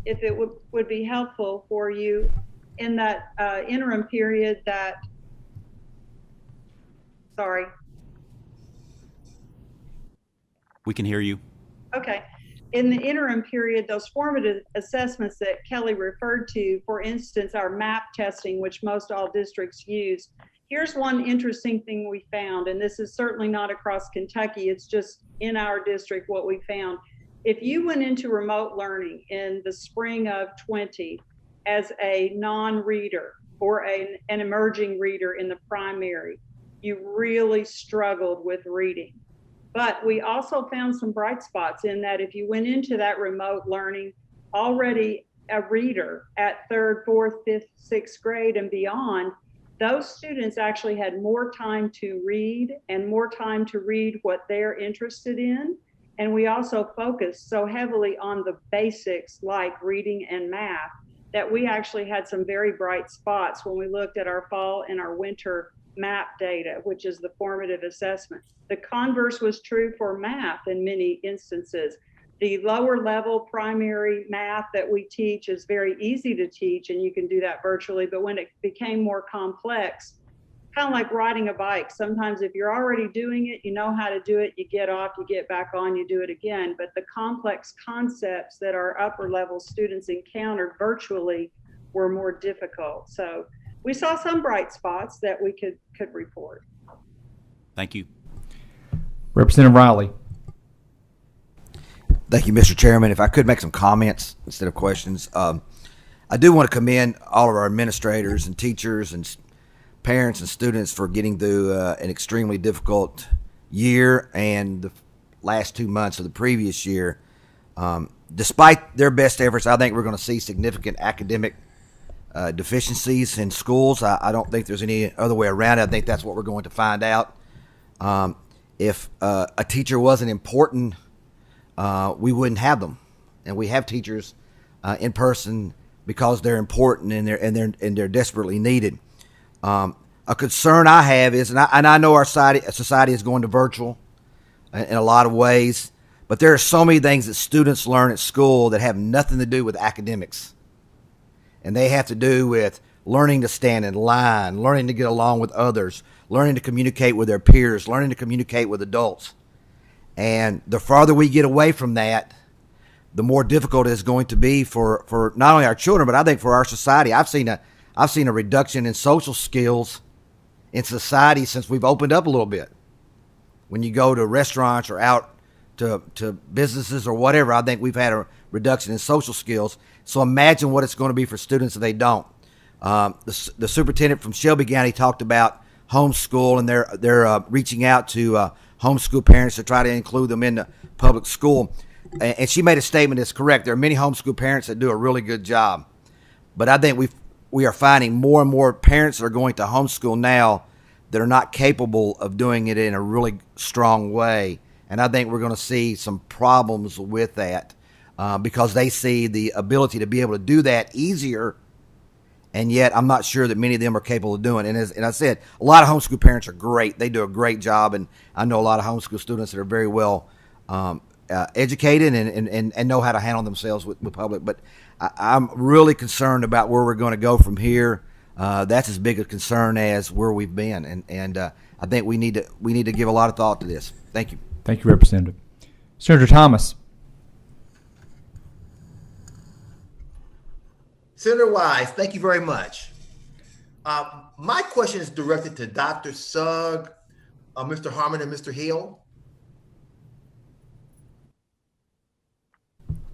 if it would be helpful for you in that interim period that, sorry. We can hear you. Okay. In the interim period, those formative assessments that Kelly referred to, for instance, our MAP testing, which most all districts use. Here's one interesting thing we found, and this is certainly not across Kentucky, it's just in our district what we found. If you went into remote learning in the spring of 20 as a non-reader or an emerging reader in the primary, you really struggled with reading. But we also found some bright spots in that if you went into that remote learning already a reader at 3rd, 4th, 5th, 6th grade and beyond, those students actually had more time to read and more time to read what they're interested in. And we also focused so heavily on the basics like reading and math that we actually had some very bright spots when we looked at our fall and our winter MAP data, which is the formative assessment. The converse was true for math in many instances. The lower level primary math that we teach is very easy to teach, and you can do that virtually. But when it became more complex, kind of like riding a bike, sometimes if you're already doing it, you know how to do it, you get off, you get back on, you do it again. But the complex concepts that our upper level students encountered virtually were more difficult. So we saw some bright spots that we could report. Thank you. Representative Riley. Thank you, Mr. Chairman. If I could make some comments instead of questions. I do want to commend all of our administrators and teachers and parents and students for getting through an extremely difficult year and the last 2 months of the previous year. Despite their best efforts, I think we're going to see significant academic deficiencies in schools. I don't think there's any other way around it. I think that's what we're going to find out. If a teacher wasn't important, we wouldn't have them, and we have teachers in person because they're important and they're desperately needed. A concern I have is, and I know our society is going to virtual in a lot of ways, but there are so many things that students learn at school that have nothing to do with academics, and they have to do with learning to stand in line, learning to get along with others, learning to communicate with their peers, learning to communicate with adults. And the farther we get away from that, the more difficult it's going to be for not only our children, but I think for our society. I've seen a reduction in social skills in society since we've opened up a little bit. When you go to restaurants or out to businesses or whatever, I think we've had a reduction in social skills. So imagine what it's going to be for students if they don't. The superintendent from Shelby County talked about homeschool, and they're reaching out to homeschool parents to try to include them in the public school. And she made a statement that's correct. There are many homeschool parents that do a really good job. But I think we are finding more and more parents that are going to homeschool now that are not capable of doing it in a really strong way. And I think we're going to see some problems with that because they see the ability to be able to do that easier. And yet I'm not sure that many of them are capable of doing it. And I said, a lot of homeschool parents are great. They do a great job. And I know a lot of homeschool students that are very well educated and know how to handle themselves with public. But I'm really concerned about where we're going to go from here. That's as big a concern as where we've been. And I think we need to give a lot of thought to this. Thank you. Thank you, Representative. Senator Thomas. Senator Wise, thank you very much. My question is directed to Dr. Sugg, Mr. Harmon, and Mr. Hill.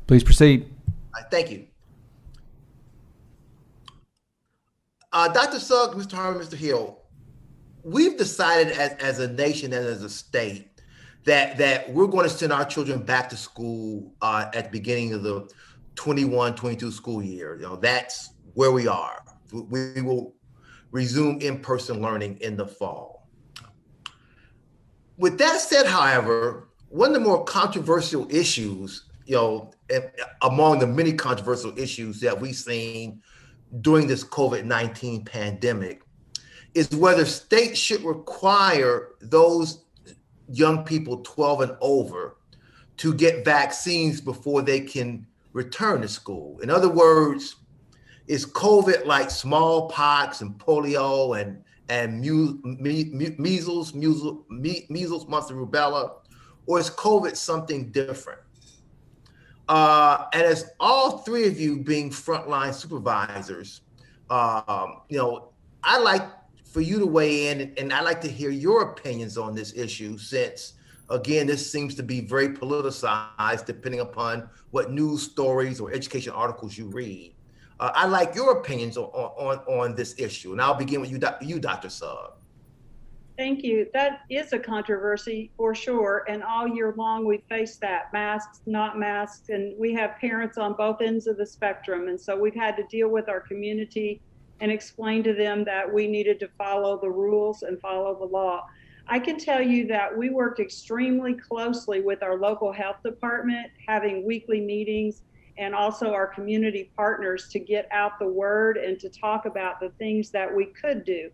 Please proceed. Thank you. Dr. Sugg, Mr. Harmon, Mr. Hill, we've decided as a nation and as a state that we're going to send our children back to school at the beginning of the 21-22 school year. That's where we are. We will resume in-person learning in the fall. With that said, however, one of the more controversial issues, among the many controversial issues that we've seen during this COVID-19 pandemic, is whether states should require those young people 12 and over to get vaccines before they can return to school. In other words, is COVID like smallpox and polio and measles, mumps, and rubella, or is COVID something different? And as all three of you being frontline supervisors, I'd like for you to weigh in, and I'd like to hear your opinions on this issue, since, again, this seems to be very politicized depending upon what news stories or education articles you read. I'd like your opinions on this issue, and I'll begin with you, Dr. Sugg. Thank you. That is a controversy for sure. And all year long, we face that, masks, not masks. And we have parents on both ends of the spectrum. And so we've had to deal with our community and explain to them that we needed to follow the rules and follow the law. I can tell you that we worked extremely closely with our local health department, having weekly meetings, and also our community partners to get out the word and to talk about the things that we could do.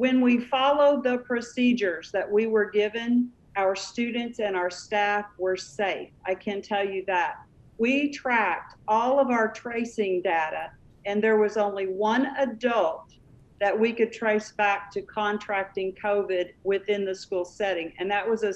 When we followed the procedures that we were given, our students and our staff were safe. I can tell you that. We tracked all of our tracing data, and there was only one adult that we could trace back to contracting COVID within the school setting. And that was a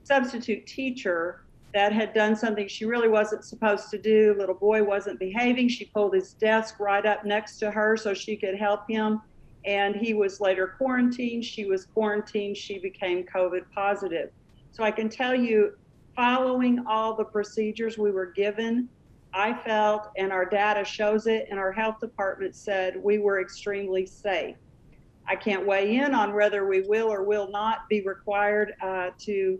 substitute teacher that had done something she really wasn't supposed to do. Little boy wasn't behaving. She pulled his desk right up next to her so she could help him. And he was later quarantined. She was quarantined. She became COVID positive. So I can tell you, following all the procedures we were given, I felt, and our data shows it, and our health department said we were extremely safe. I can't weigh in on whether we will or will not be required to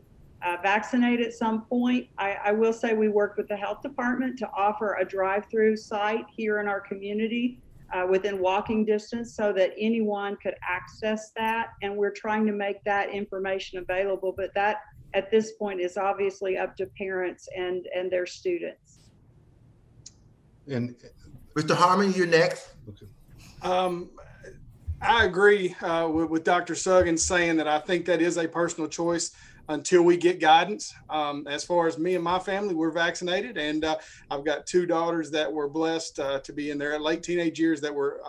vaccinate at some point. I will say we worked with the health department to offer a drive-through site here in our community within walking distance so that anyone could access that. And we're trying to make that information available, but that at this point is obviously up to parents and their students. And Mr. Harmon, you're next. Okay. I agree with Dr. Sugg saying that I think that is a personal choice until we get guidance. As far as me and my family, we're vaccinated, and I've got two daughters that were blessed to be in their late teenage years that were,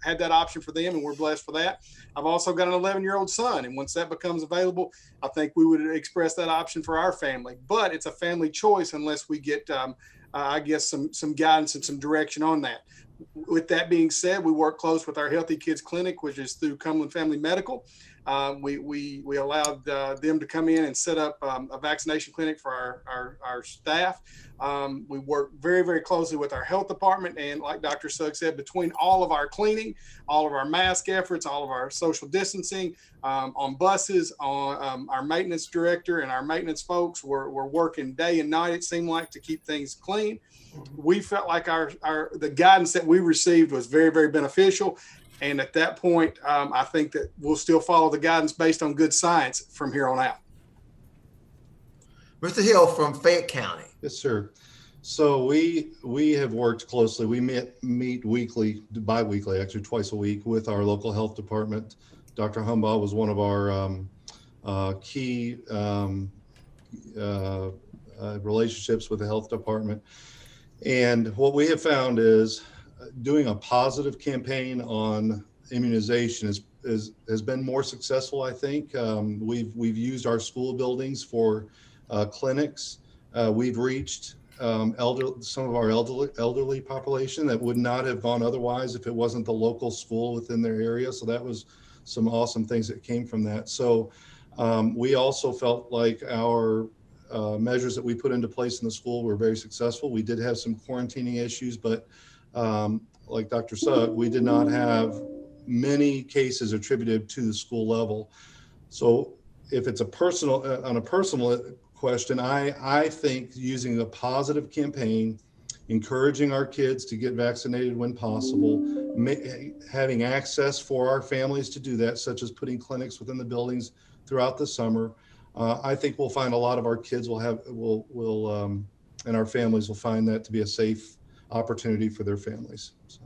had that option for them, and we're blessed for that. I've also got an 11-year-old son, and once that becomes available, I think we would express that option for our family. But it's a family choice unless we get, I guess, some guidance and some direction on that. With that being said, we work close with our Healthy Kids Clinic, which is through Cumberland Family Medical. We allowed them to come in and set up a vaccination clinic for our staff. We work very, very closely with our health department. And like Dr. Sugg said, between all of our cleaning, all of our mask efforts, all of our social distancing on buses, on our maintenance director and our maintenance folks, we're working day and night, it seemed like, to keep things clean. We felt like the guidance that we received was very, very beneficial. And at that point, I think that we'll still follow the guidance based on good science from here on out. Mr. Hill from Fayette County. Yes, sir. So we have worked closely. We meet weekly, bi-weekly, actually twice a week with our local health department. Dr. Humbaugh was one of our key relationships with the health department. And what we have found is doing a positive campaign on immunization has been more successful, I think. We've used our school buildings for clinics. We've reached some of our elderly population that would not have gone otherwise if it wasn't the local school within their area. So that was some awesome things that came from that. So we also felt like our measures that we put into place in the school were very successful. We did have some quarantining issues, but like Dr. Sugg, we did not have many cases attributed to the school level. So if it's on a personal question, I think using a positive campaign, encouraging our kids to get vaccinated when possible, having access for our families to do that, such as putting clinics within the buildings throughout the summer, I think we'll find a lot of our kids and our families will find that to be a safe opportunity for their families. So.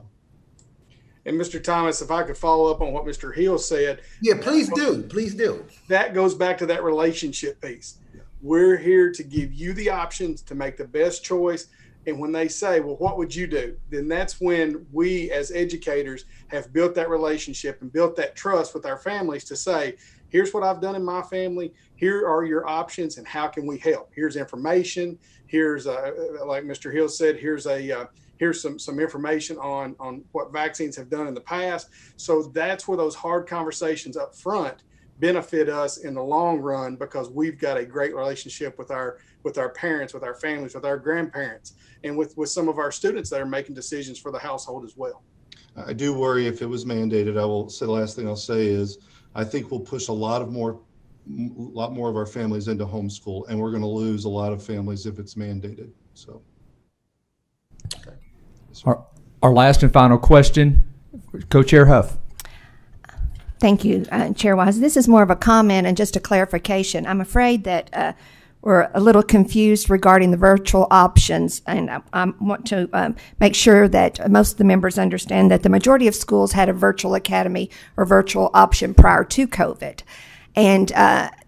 And Mr. Thomas, if I could follow up on what Mr. Hill said. Yeah, please do. Please do. That goes back to that relationship piece. We're here to give you the options to make the best choice. And when they say, well, what would you do? Then that's when we as educators have built that relationship and built that trust with our families to say, here's what I've done in my family. Here are your options and how can we help? Here's information. Here's like Mr. Hill said, here's some information on what vaccines have done in the past. So that's where those hard conversations up front benefit us in the long run, because we've got a great relationship with our parents, with our families, with our grandparents, and with some of our students that are making decisions for the household as well. I do worry if it was mandated. I will say the last thing I'll say is I think we'll push a lot more of our families into homeschool, and we're going to lose a lot of families if it's mandated. So. Okay. Our last and final question, Co-Chair Huff. Thank you, Chair Wise. This is more of a comment and just a clarification. I'm afraid that were a little confused regarding the virtual options, and I want to make sure that most of the members understand that the majority of schools had a virtual academy or virtual option prior to COVID. And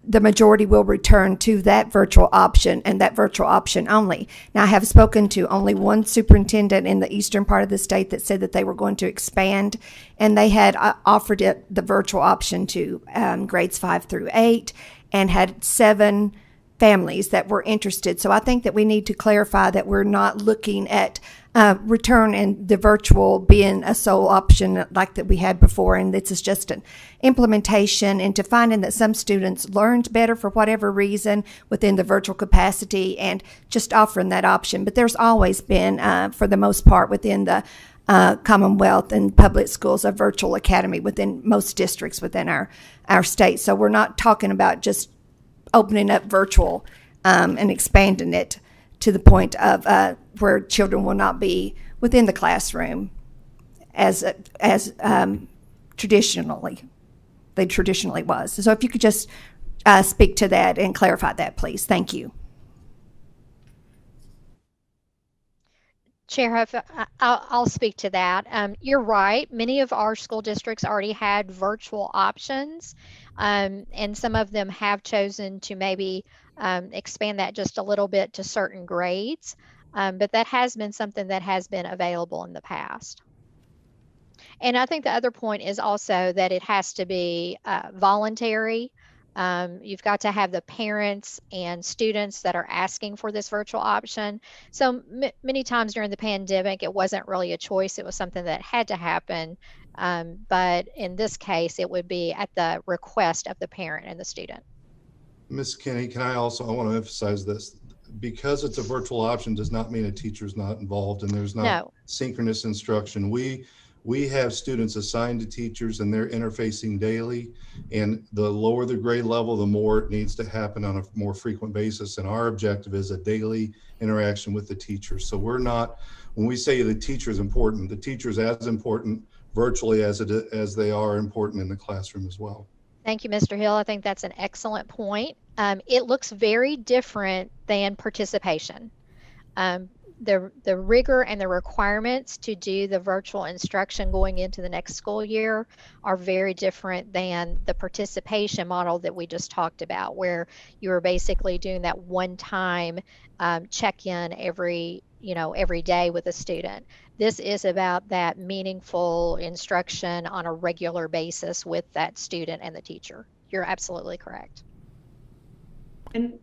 the majority will return to that virtual option and that virtual option only. Now, I have spoken to only one superintendent in the eastern part of the state that said that they were going to expand, and they had offered it the virtual option to grades 5 through 8 and had 7 families that were interested. So I think that we need to clarify that we're not looking at return and the virtual being a sole option like that we had before. And this is just an implementation into finding that some students learned better for whatever reason within the virtual capacity and just offering that option. But there's always been, for the most part, within the Commonwealth and public schools, a virtual academy within most districts within our state. So we're not talking about just opening up virtual and expanding it to the point of where children will not be within the classroom as traditionally was. So if you could just speak to that and clarify that, please. Thank you. Chair, I'll speak to that. You're right. Many of our school districts already had virtual options, and some of them have chosen to maybe expand that just a little bit to certain grades, but that has been something that has been available in the past. And I think the other point is also that it has to be voluntary. You've got to have the parents and students that are asking for this virtual option. So many times during the pandemic, it wasn't really a choice. It was something that had to happen. But in this case, it would be at the request of the parent and the student. Ms. Kinney, I want to emphasize this. Because it's a virtual option does not mean a teacher's not involved and there's not synchronous instruction. We have students assigned to teachers and they're interfacing daily, and the lower the grade level, the more it needs to happen on a more frequent basis. And our objective is a daily interaction with the teacher. So we're not, when we say the teacher is important, the teacher is as important virtually as they are important in the classroom as well. Thank you, Mr. Hill. I think that's an excellent point. It looks very different than participation. The rigor and the requirements to do the virtual instruction going into the next school year are very different than the participation model that we just talked about, where you are basically doing that one-time check-in every day with a student. This is about that meaningful instruction on a regular basis with that student and the teacher. You're absolutely correct. And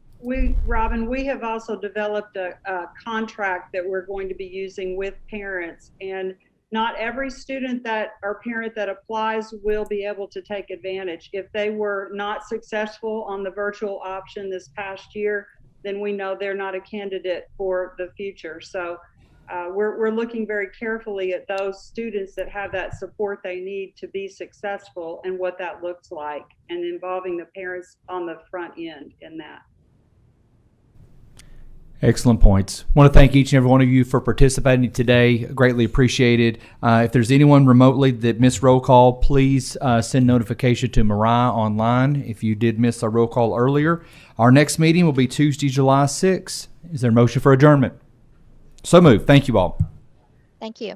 Robin, we have also developed a contract that we're going to be using with parents, and not every student or parent that applies will be able to take advantage. If they were not successful on the virtual option this past year, then we know they're not a candidate for the future. So we're looking very carefully at those students that have that support they need to be successful and what that looks like, and involving the parents on the front end in that. Excellent points. I want to thank each and every one of you for participating today. Greatly appreciated. If there's anyone remotely that missed roll call, please send notification to Mariah online if you did miss our roll call earlier. Our next meeting will be Tuesday, July 6th. Is there a motion for adjournment? So moved. Thank you all. Thank you.